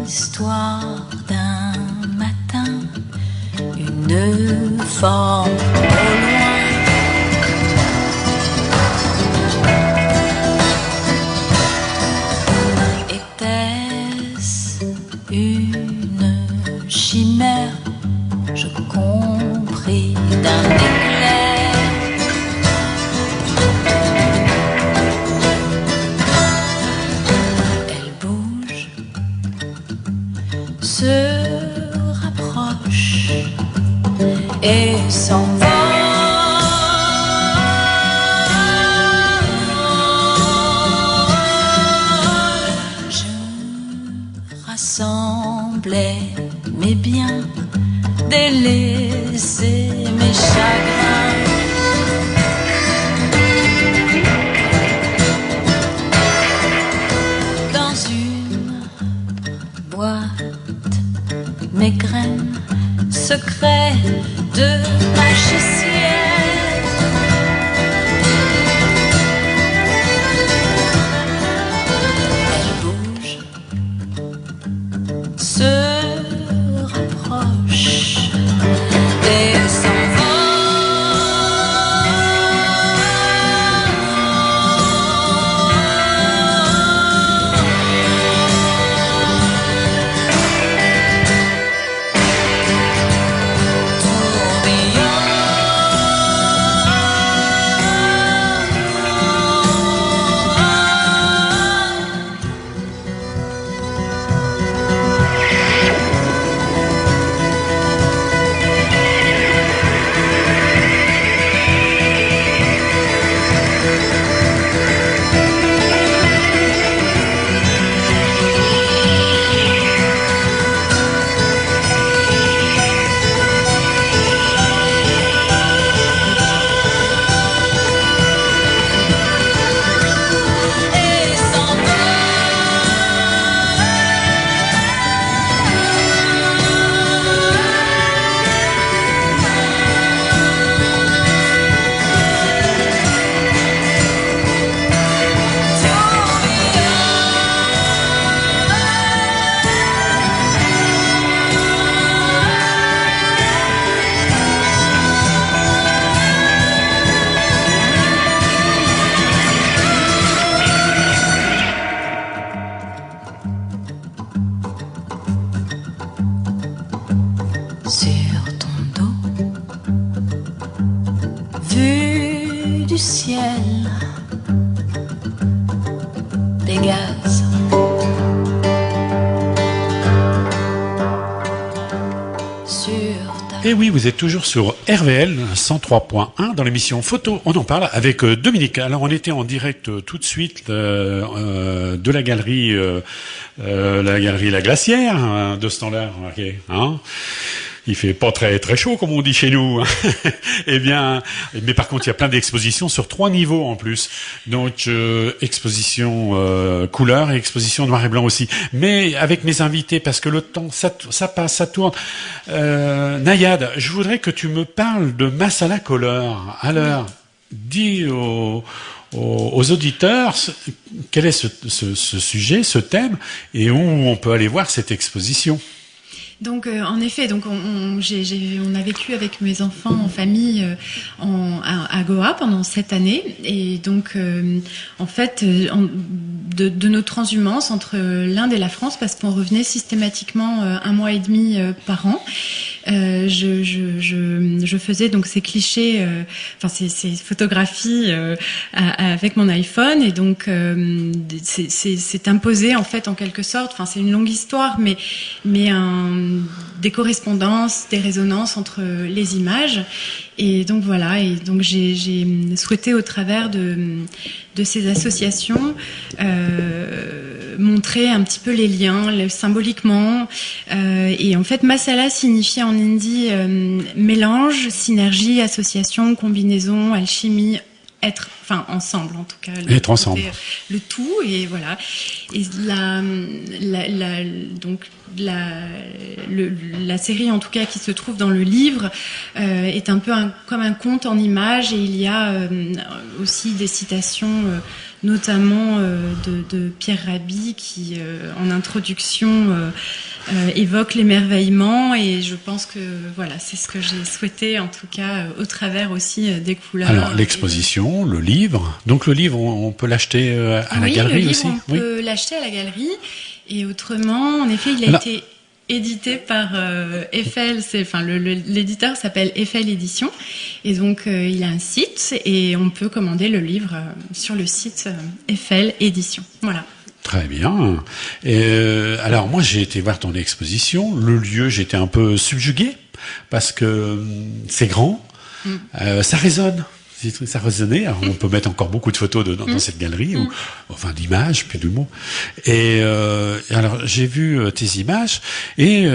L'histoire d'un matin, une forme au loin. Était-ce une chimère? Je compris d'un éclair. Elle bouge, se rapproche et s'envole. Je rassemblais mes biens, délaisser mes chagrins. Dans une boîte, mes graines, secrets de magicienne. Elle bouge, se rapproche et s'envole. Tourbillon. sur ton dos, vue du ciel, Pégase. Et oui, vous êtes toujours sur RVL 103.1 dans l'émission Photo. On en parle avec Dominique. Alors, on était en direct tout de suite de la galerie La Glacière, hein, de ce temps-là. Okay, hein. Il fait pas très très chaud comme on dit chez nous. Eh bien, mais par contre, il y a plein d'expositions sur 3 niveaux en plus. Donc exposition couleur et exposition noir et blanc aussi. Mais avec mes invités, parce que le temps ça passe, ça tourne. Nayad, je voudrais que tu me parles de Masala Color. Alors, dis aux auditeurs quel est ce sujet, ce thème, et où on peut aller voir cette exposition. Donc en effet, donc on a vécu avec mes enfants en famille à Goa pendant 7 années, et donc en fait de nos transhumance entre l'Inde et la France, parce qu'on revenait systématiquement 1 mois et demi par an. Je faisais donc ces clichés, ces photographies avec mon iPhone, et donc c'est imposé en fait en quelque sorte. Enfin, c'est une longue histoire, mais des correspondances, des résonances entre les images. Et donc voilà, et donc j'ai souhaité au travers de ces associations montrer un petit peu les liens symboliquement. Et en fait, masala signifie en hindi mélange, synergie, association, combinaison, alchimie, être, enfin ensemble en tout cas, être ensemble, le tout, et voilà. Et la série en tout cas qui se trouve dans le livre est un peu comme un conte en images, et il y a aussi des citations notamment de Pierre Rabhi qui en introduction évoque l'émerveillement, et je pense que voilà, c'est ce que j'ai souhaité en tout cas au travers aussi des couleurs. Alors l'exposition, le livre, donc le livre on peut l'acheter à la galerie aussi. On peut l'acheter à la galerie, et autrement en effet il a été édité par Eiffel, l'éditeur s'appelle Eiffel Édition, et donc il y a un site et on peut commander le livre sur le site Eiffel Édition. Voilà. Très bien. Alors moi j'ai été voir ton exposition, le lieu, j'étais un peu subjugué parce que c'est grand, ça résonne. Ça résonnait. Alors, on peut mettre encore beaucoup de photos dans cette galerie, enfin d'images, puis de mots. Et alors j'ai vu tes images, et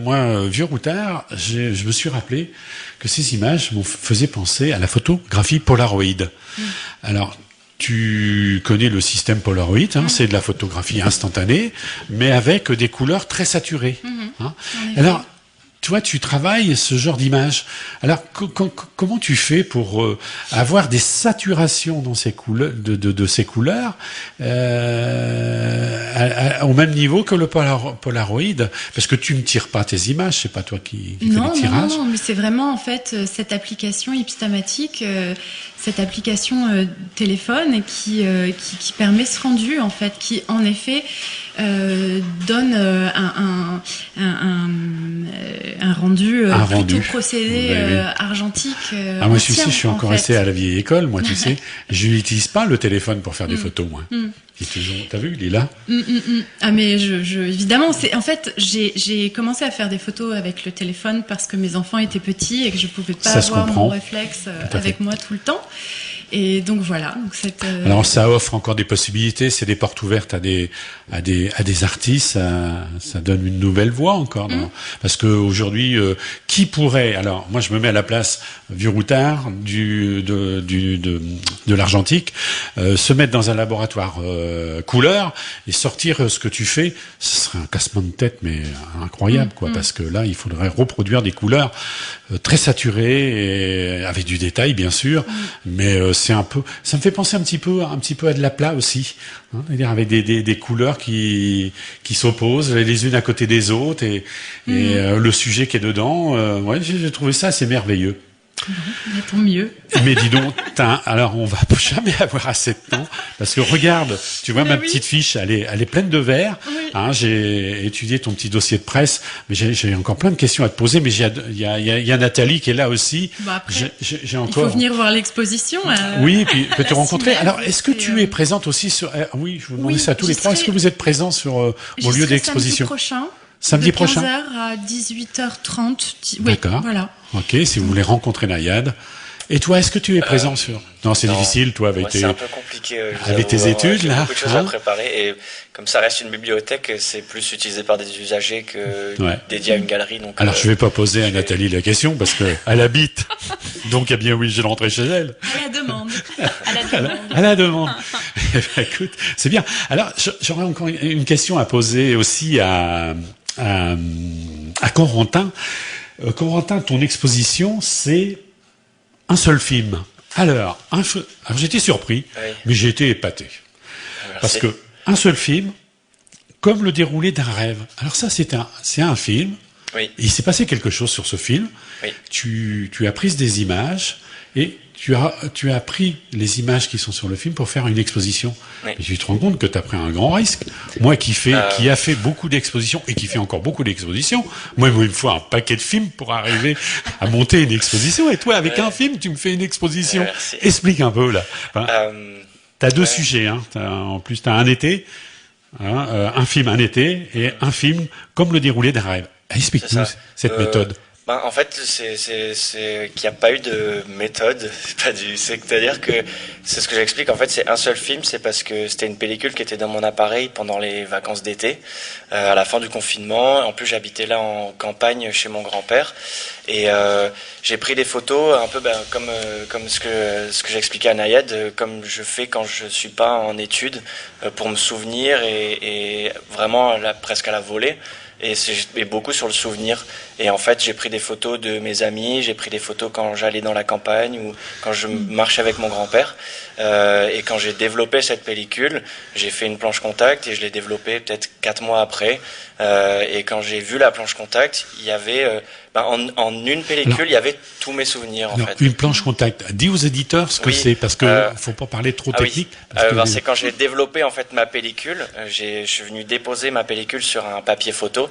moi, vieux routard, je me suis rappelé que ces images me faisaient penser à la photographie Polaroid. Alors tu connais le système Polaroid, hein, c'est de la photographie instantanée, mais avec des couleurs très saturées. Hein. Alors toi, tu travailles ce genre d'image. Alors, comment tu fais pour avoir des saturations dans ces couleurs, de ces couleurs, au même niveau que le Polaroid? Parce que tu ne tires pas tes images, c'est pas toi qui fais les tirages. Non, mais c'est vraiment en fait cette application Ipstamatic, cette application téléphone qui permet ce rendu en fait, qui en effet donne un rendu plutôt procédé argentique. Moi, tu sais, je suis encore resté à la vieille école, moi, tu sais. Je n'utilise pas le téléphone pour faire des photos, moi. T'as vu, il est là. Ah, mais évidemment, en fait, j'ai commencé à faire des photos avec le téléphone parce que mes enfants étaient petits et que je pouvais pas avoir mon réflexe avec moi tout le temps. Et donc voilà. Alors ça offre encore des possibilités, c'est des portes ouvertes à des artistes, ça donne une nouvelle voie encore. Parce que aujourd'hui, qui pourrait, alors moi je me mets à la place vieux routard de l'argentique, se mettre dans un laboratoire couleur et sortir ce que tu fais, ce serait un cassement de tête mais incroyable quoi, parce que là il faudrait reproduire des couleurs très saturées et avec du détail bien sûr, mais c'est un peu, ça me fait penser un petit peu à de l'aplat aussi, hein, c'est-à-dire avec des couleurs qui s'opposent les unes à côté des autres et le sujet qui est dedans. Ouais, j'ai trouvé ça assez merveilleux. Mais tant mieux. Mais dis donc, alors on va jamais avoir assez de temps, parce que regarde, tu vois, ma petite fiche, elle est pleine de verres. Oui. Hein, j'ai étudié ton petit dossier de presse, mais j'ai encore plein de questions à te poser, mais il y a Nathalie qui est là aussi. Bah après, j'ai encore... il faut venir voir l'exposition. Oui, puis peut te rencontrer. Cimette, Alors, est-ce que tu es présente aussi sur... oui, je vous demandais ça à tous les trois. Est-ce que vous êtes présents sur mon lieu d'exposition? Samedi Samedi prochain prochain. De 15h à 18h30. Oui, D'accord. voilà. Ok, si vous voulez rencontrer Nayade. Et toi, est-ce que tu es présent sur... Non, c'est difficile, toi, avec c'est un peu compliqué. avec tes études, j'ai là. beaucoup de choses à préparer. Et comme ça reste une bibliothèque, c'est plus utilisé par des usagers que dédié à une galerie. Donc, alors, je vais pas poser à Nathalie la question, parce que elle habite. Donc, il y a bien obligé de rentrer chez elle. À la demande. À la demande. Écoute, c'est bien. Alors, j'aurais encore une question à poser aussi à Corentin. Corentin, ton exposition, c'est un seul film. Alors j'étais surpris, mais j'ai été épaté. Merci. Parce que un seul film, comme le déroulé d'un rêve. Alors ça, c'est un film. Oui. Et il s'est passé quelque chose sur ce film. Oui. Tu as pris des images et tu as pris les images qui sont sur le film pour faire une exposition. Oui. Et tu te rends compte que tu as pris un grand risque. Moi qui a fait beaucoup d'expositions et qui fait encore beaucoup d'expositions, moi il me faut un paquet de films pour arriver à monter une exposition. Et toi, avec un film, tu me fais une exposition. Merci. Explique un peu là. Enfin, t'as deux sujets. Hein. En plus, t'as un été, un film un été et un film comme le déroulé d'un rêve. Explique-nous cette méthode. En fait, c'est qu'il n'y a pas eu de méthode. C'est-à-dire que c'est ce que j'explique. En fait, c'est un seul film. C'est parce que c'était une pellicule qui était dans mon appareil pendant les vacances d'été, à la fin du confinement. En plus, j'habitais là en campagne chez mon grand-père. Et j'ai pris des photos un peu comme ce que j'expliquais à Nayade, comme je fais quand je suis pas en études, pour me souvenir et vraiment presque à la volée. Et beaucoup sur le souvenir. Et en fait, j'ai pris des photos de mes amis, j'ai pris des photos quand j'allais dans la campagne ou quand je marchais avec mon grand-père. Et quand j'ai développé cette pellicule, j'ai fait une planche contact et je l'ai développée peut-être 4 mois après. Et quand j'ai vu la planche contact, il y avait en une pellicule, il y avait tous mes souvenirs. En fait. Une planche contact. Dis aux éditeurs ce que c'est, parce que faut pas parler trop technique. C'est quand j'ai développé en fait ma pellicule, je suis venu déposer ma pellicule sur un papier photo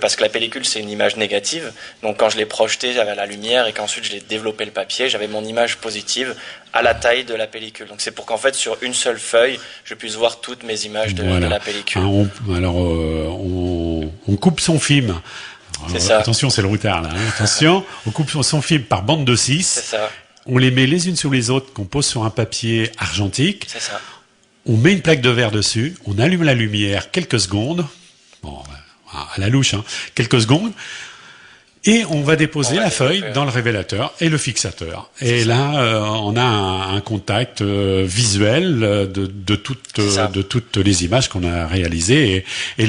parce que la pellicule c'est une image négative. Donc quand je l'ai projetée, j'avais la lumière et qu'ensuite je l'ai développé le papier, j'avais mon image positive à la taille de la pellicule. Donc c'est pour qu'en fait sur une seule feuille, je puisse voir toutes mes images de la pellicule. On coupe son film. C'est ça. Attention, c'est le routard là. Hein. Attention, on coupe son film par bande de 6. C'est ça. On les met les unes sur les autres, qu'on pose sur un papier argentique. C'est ça. On met une plaque de verre dessus, on allume la lumière quelques secondes. Bon, à la louche, hein, quelques secondes. Et on va déposer la feuille dans le révélateur et le fixateur. Et là, on a un contact visuel de toutes les images qu'on a réalisées. Et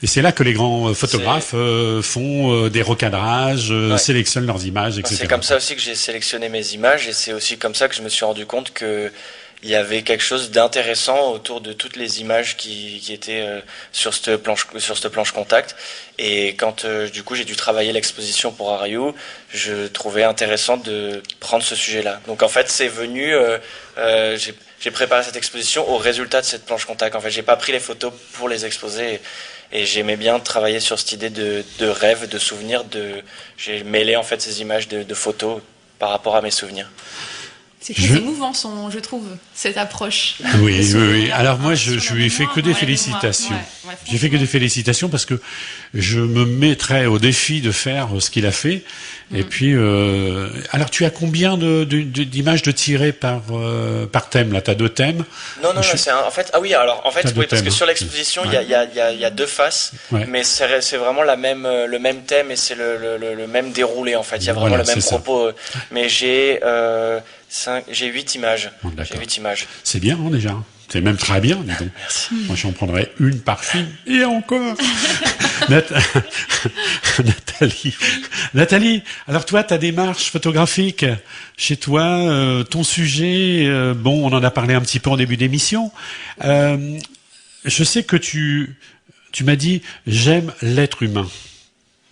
c'est là que les grands photographes font des recadrages, sélectionnent leurs images, etc. C'est comme ça aussi que j'ai sélectionné mes images et c'est aussi comme ça que je me suis rendu compte que il y avait quelque chose d'intéressant autour de toutes les images qui étaient sur cette planche contact. Et quand du coup j'ai dû travailler l'exposition pour Ariou, je trouvais intéressant de prendre ce sujet-là. Donc en fait c'est venu, j'ai préparé cette exposition au résultat de cette planche contact. En fait j'ai pas pris les photos pour les exposer. Et j'aimais bien travailler sur cette idée de rêve, de souvenir. J'ai mêlé en fait ces images de photos par rapport à mes souvenirs. C'est très émouvant, je trouve, cette approche. Oui. Alors moi, je lui ai fait que des félicitations. J'ai fait que des félicitations parce que je me mettrais au défi de faire ce qu'il a fait. Et puis, alors tu as combien d'images de tirées par thème là? T'as 2 thèmes? Non, c'est en fait. Ah oui, alors en fait, oui, parce que sur l'exposition, il y a 2 faces, mais c'est vraiment le même thème et c'est le même déroulé en fait. Il y a vraiment le même propos. Mais j'ai 8 images. Bon, j'ai 8 images. C'est bien hein, déjà. C'est même très bien, dis donc. Merci. Moi, j'en prendrais une par film. Et encore. Nathalie, alors toi, ta démarche photographique chez toi, ton sujet, bon, on en a parlé un petit peu en début d'émission. Je sais que tu m'as dit, j'aime l'être humain.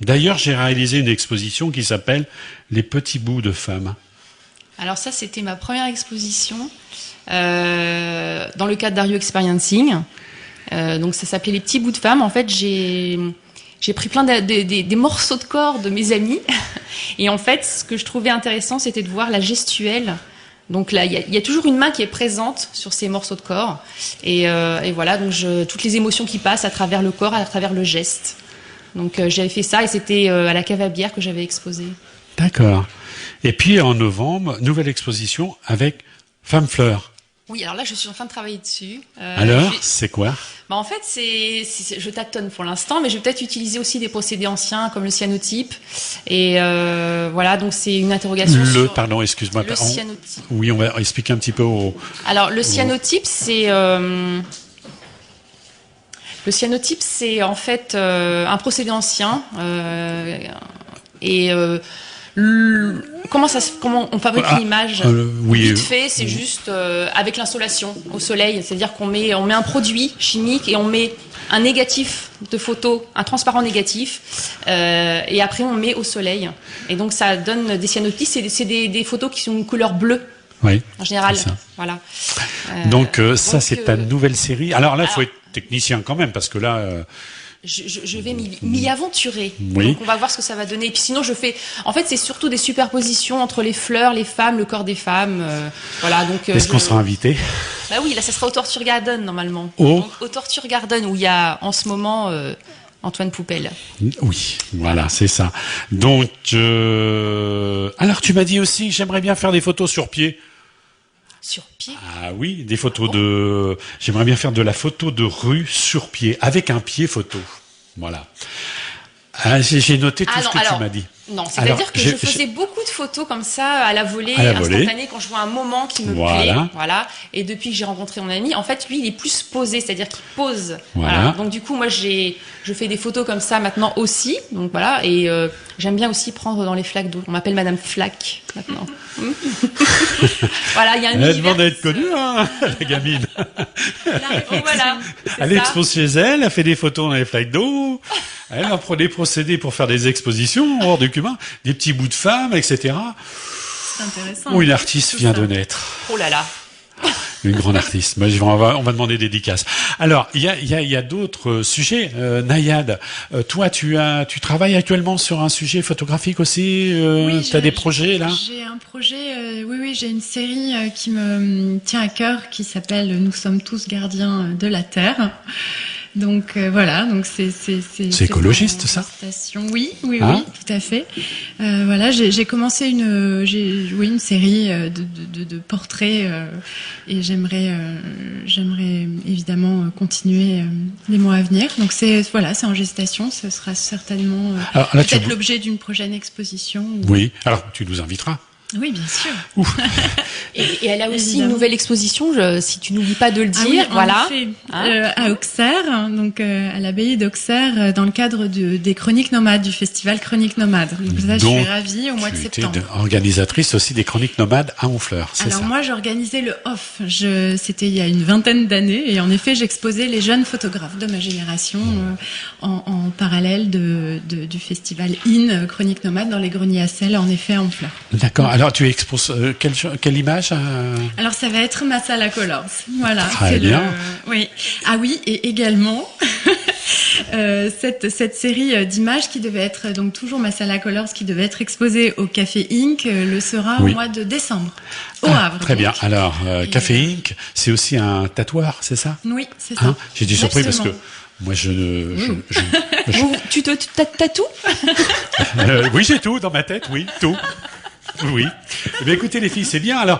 D'ailleurs, j'ai réalisé une exposition qui s'appelle Les petits bouts de femmes. Alors ça, c'était ma première exposition dans le cadre d'Ario Experiencing. Donc ça s'appelait Les petits bouts de femmes. En fait, j'ai pris plein des morceaux de corps de mes amis. Et en fait, ce que je trouvais intéressant, c'était de voir la gestuelle. Donc là, il y a toujours une main qui est présente sur ces morceaux de corps. Et voilà, donc toutes les émotions qui passent à travers le corps, à travers le geste. Donc j'avais fait ça et c'était à la cave à bière que j'avais exposé. D'accord. Et puis en novembre, nouvelle exposition avec Femme Fleur. Oui, alors là, je suis en train de travailler dessus. Alors, c'est quoi? En fait, je tâtonne pour l'instant, mais je vais peut-être utiliser aussi des procédés anciens comme le cyanotype. Et voilà, donc c'est une interrogation sur... Pardon, excuse-moi. Le cyanotype. Oui, on va expliquer un petit peu Alors, le cyanotype, c'est... Le cyanotype, c'est en fait un procédé ancien. Comment on fabrique une image vite fait, c'est juste avec l'insolation au soleil, c'est-à-dire qu'on met un produit chimique et on met un négatif de photo, un transparent négatif, et après on met au soleil. Et donc ça donne des cyanotypes, c'est des photos qui sont une couleur bleue. Oui. En général, c'est ça. voilà. Donc ça, c'est ta nouvelle série. Alors là, il faut être technicien quand même, parce que là... Je vais m'y aventurer. Oui. Donc on va voir ce que ça va donner. Et puis sinon, en fait, c'est surtout des superpositions entre les fleurs, les femmes, le corps des femmes. Voilà. Donc. Est-ce qu'on sera invité? Bah oui, là, ça sera au Torture Garden normalement. Oh. Donc, au Torture Garden où il y a en ce moment Antoine Poupel. Oui, voilà, c'est ça. Donc, alors tu m'as dit aussi, j'aimerais bien faire des photos sur pied. Sur pied? Ah oui, des photos j'aimerais bien faire de la photo de rue sur pied, avec un pied photo. Voilà. Ah, j'ai noté tout ce que tu m'as dit. Non, c'est-à-dire que je faisais beaucoup de photos comme ça, à la volée, instantanée, quand je vois un moment qui me plaît. Voilà. Et depuis que j'ai rencontré mon ami, en fait, lui, il est plus posé, c'est-à-dire qu'il pose. Voilà. Donc du coup, moi, je fais des photos comme ça maintenant aussi. Donc voilà. Et j'aime bien aussi prendre dans les flaques d'eau. On m'appelle Madame Flaque maintenant. Voilà, il y a un univers. Elle demande à être connue, hein, la gamine. Voilà. Elle expose chez elle, elle fait des photos dans les flaques d'eau. Elle apprend des procédés pour faire des expositions hors du commun, des petits bouts de femmes, etc. C'est intéressant. Où une artiste vient de naître. Oh là là. Une grande artiste. Moi, on va demander des dédicaces. Alors, il y a d'autres sujets. Nayad, toi, tu travailles actuellement sur un sujet photographique aussi. Oui, tu as des projets là? J'ai un projet. Oui, j'ai une série qui me tient à cœur, qui s'appelle Nous sommes tous gardiens de la Terre. Donc voilà, donc c'est écologiste ça. Oui, tout à fait. Voilà, j'ai commencé une série de portraits et j'aimerais évidemment continuer les mois à venir. Donc c'est en gestation, ce sera certainement peut-être l'objet d'une prochaine exposition. Oui, alors tu nous inviteras. Oui, bien sûr. Et elle a aussi une nouvelle exposition, si tu n'oublies pas de le dire. Oui, voilà. En effet, à Auxerre, donc à l'abbaye d'Auxerre, dans le cadre des Chroniques Nomades, du festival Chroniques Nomades. Donc là, je suis ravie au mois de septembre. Tu étais organisatrice aussi des Chroniques Nomades à Honfleur, c'est ça? Alors moi, j'organisais le off. C'était il y a une vingtaine d'années, et en effet, j'exposais les jeunes photographes de ma génération en parallèle du festival Chroniques Nomades dans les greniers à sel, en effet, à Honfleur. D'accord. Alors, tu exposes quelle image Alors, ça va être ma salle à colors. Voilà. Très bien. Oui. Ah oui, et également cette série d'images qui devait être donc toujours ma salle à colors, qui devait être exposée au Café Inc. Le sera au mois de décembre au Havre. Très bien. Alors, Café Inc. C'est aussi un tatoueur, c'est ça? Oui, c'est ça. J'étais surpris parce que moi, Tu tatoues? Oui, j'ai tout dans ma tête. Oui, tout. Oui. Eh bien, écoutez les filles, c'est bien. Alors,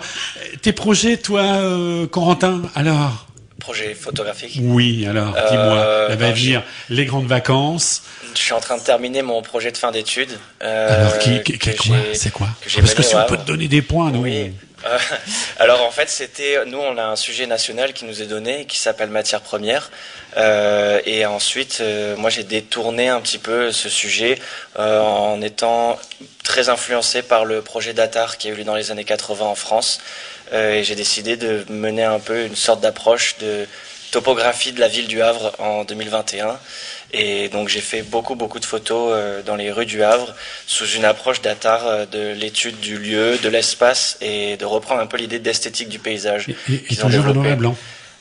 tes projets, toi, Corentin, alors? Projet photographique? Oui, alors, dis-moi, là va venir les grandes vacances. Je suis en train de terminer mon projet de fin d'études. Alors, c'est quoi? Parce que si on peut te donner des points, nous. Oui. Alors en fait, nous on a un sujet national qui nous est donné qui s'appelle matières premières et ensuite moi j'ai détourné un petit peu ce sujet en étant très influencé par le projet Datar qui a eu lieu dans les années 80 en France et j'ai décidé de mener un peu une sorte d'approche topographie de la ville du Havre en 2021. Et donc j'ai fait beaucoup de photos dans les rues du Havre sous une approche d'Attar, de l'étude du lieu, de l'espace et de reprendre un peu l'idée d'esthétique du paysage. Et toujours en noir et blanc.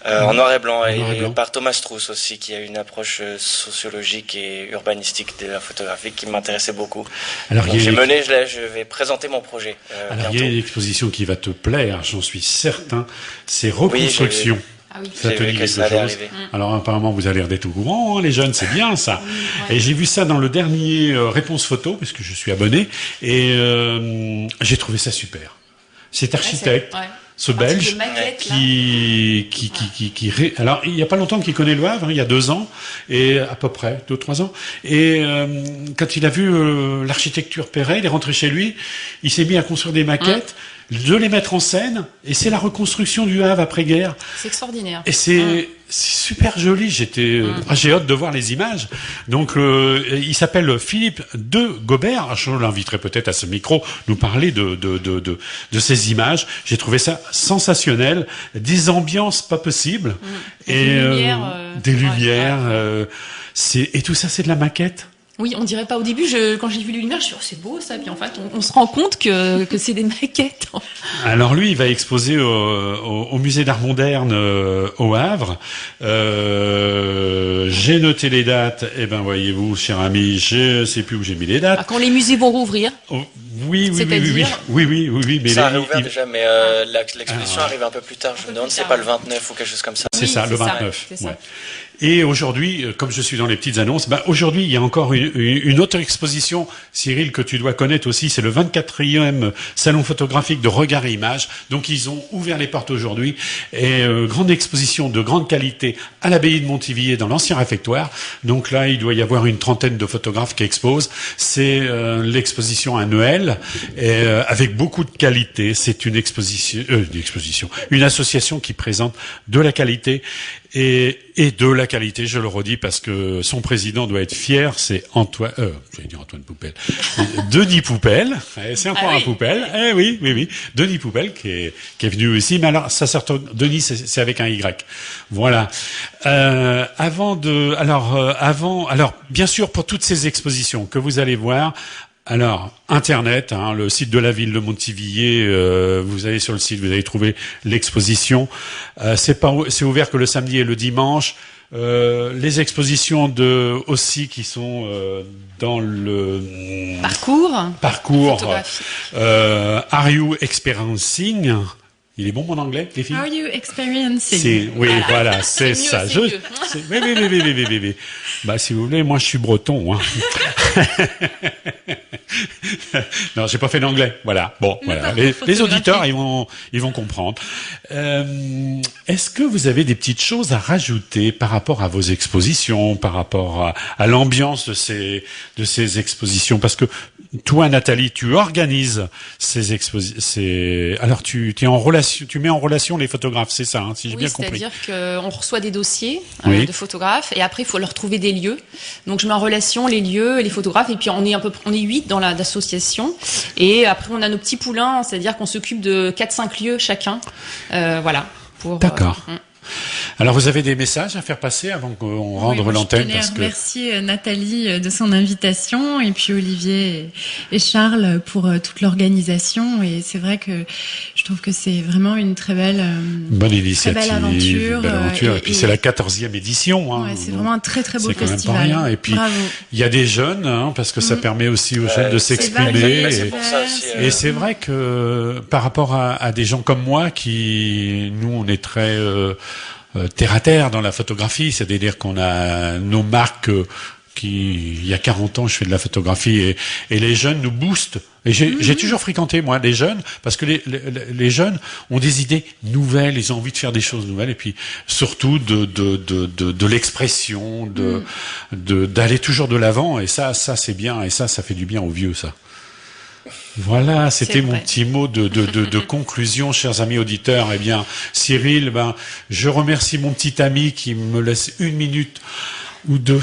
En noir et blanc, noir et blanc. Par Thomas Strauss aussi, qui a une approche sociologique et urbanistique de la photographie qui m'intéressait beaucoup. Alors, donc je vais présenter mon projet. Alors il y a une exposition qui va te plaire, j'en suis certain, c'est Reconstruction. Oui, Ah oui. Ça te dit quelque chose. Arriver. Alors apparemment vous avez l'air d'être au courant, hein, les jeunes, c'est bien ça. Ouais. Et j'ai vu ça dans le dernier Réponse Photo, parce que je suis abonné, et j'ai trouvé ça super. Cet architecte, ce Belge, alors il n'y a pas longtemps qu'il connaît le Havre, il y a 2 ans, et à peu près 2-3 ans. Et quand il a vu l'architecture Perret, il est rentré chez lui, il s'est mis à construire des maquettes, de les mettre en scène, et c'est la reconstruction du Havre après-guerre. C'est extraordinaire. Et c'est super joli. J'ai hâte de voir les images. Donc, il s'appelle Philippe de Gobert. Je l'inviterai peut-être à ce micro nous parler de ces images. J'ai trouvé ça sensationnel. Des ambiances pas possibles. Et des lumières. Et tout ça, c'est de la maquette. Oui, on dirait pas au début, quand j'ai vu les lumières, je me suis dit, oh, c'est beau ça, puis en fait, on se rend compte que c'est des maquettes. Alors lui, il va exposer au musée d'art moderne au Havre. J'ai noté les dates, et ben voyez-vous, cher ami, je sais plus où j'ai mis les dates. Quand les musées vont rouvrir. Oui, mais ça a réouvert déjà, mais l'exposition arrive un peu plus tard. Je me demande si c'est pas le 29 ou quelque chose comme ça. C'est ça, le 29. Ouais. Et aujourd'hui, comme je suis dans les petites annonces, aujourd'hui, il y a encore une autre exposition, Cyril, que tu dois connaître aussi. C'est le 24e salon photographique de Regard et Images. Donc, ils ont ouvert les portes aujourd'hui. Et grande exposition de grande qualité à l'abbaye de Montivilliers dans l'ancien réfectoire. Donc là, il doit y avoir une trentaine de photographes qui exposent. C'est l'exposition à Noël, avec beaucoup de qualité. C'est une une association qui présente de la qualité. Et de la qualité, je le redis, parce que son président doit être fier, c'est Antoine Poupel. Denis Poupel, c'est encore un Poupel, oui. Denis Poupel qui est venu aussi, mais alors, ça sort, Denis, c'est avec un Y. Voilà. Alors, bien sûr, pour toutes ces expositions que vous allez voir, alors, Internet, le site de la ville de Montivilliers, vous allez sur le site, vous allez trouver l'exposition. C'est ouvert que le samedi et le dimanche. Les expositions aussi qui sont dans le parcours. Are You Experiencing? Il est bon mon anglais, les filles? Are you experiencing? Oui, voilà, c'est ça. Oui. Si vous voulez, moi je suis breton. Non, j'ai pas fait d'anglais. Voilà. Bon, voilà. Les auditeurs, ils vont comprendre. Est-ce que vous avez des petites choses à rajouter par rapport à vos expositions, par rapport à l'ambiance de ces expositions? Parce que toi, Nathalie, tu organises ces expositions. Alors, tu mets en relation les photographes, c'est ça, si j'ai bien compris. C'est-à-dire qu'on reçoit des dossiers de photographes et après il faut leur trouver des lieux. Donc je mets en relation les lieux et les photographes et puis on est 8 dans l'association et après on a nos petits poulains, c'est-à-dire qu'on s'occupe de 4-5 lieux chacun. Voilà. D'accord. Alors, vous avez des messages à faire passer avant qu'on rende l'antenne? Je tenais à remercier Nathalie de son invitation et puis Olivier et Charles pour toute l'organisation. Et c'est vrai que je trouve que c'est vraiment une très belle, bonne initiative, très belle aventure. Et puis c'est la 14e édition. C'est vraiment un très très beau festival. C'est quand même pas rien. Et puis il y a des jeunes, parce que ça permet aussi aux jeunes de s'exprimer. Et c'est vrai que par rapport à des gens comme moi nous on est très terre à terre dans la photographie, c'est-à-dire qu'on a nos marques il y a 40 ans, je fais de la photographie et les jeunes nous boostent. Et j'ai toujours fréquenté, moi, les jeunes, parce que les jeunes ont des idées nouvelles, ils ont envie de faire des choses nouvelles, et puis surtout de l'expression, d'aller toujours de l'avant, et ça c'est bien, et ça fait du bien aux vieux, ça. Voilà, c'était mon petit mot de conclusion, chers amis auditeurs. Eh bien, Cyril, je remercie mon petit ami qui me laisse 1 minute ou deux.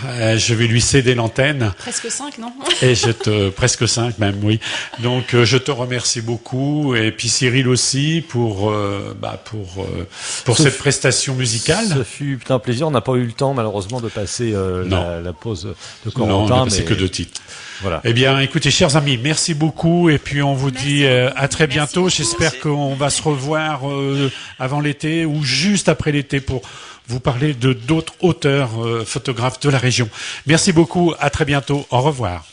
Je vais lui céder l'antenne. Presque 5, non? Et presque 5 même, oui. Donc je te remercie beaucoup, et puis Cyril aussi pour cette prestation musicale. Ce fut un plaisir. On n'a pas eu le temps malheureusement de passer la pause de Corentin. Non, on n'a passé que 2 titres. Voilà. Eh bien, écoutez, chers amis, merci beaucoup, et puis on vous dit à très bientôt. J'espère qu'on va se revoir avant l'été ou juste après l'été pour vous parler de d'autres auteurs, photographes de la région. Merci beaucoup, à très bientôt, au revoir.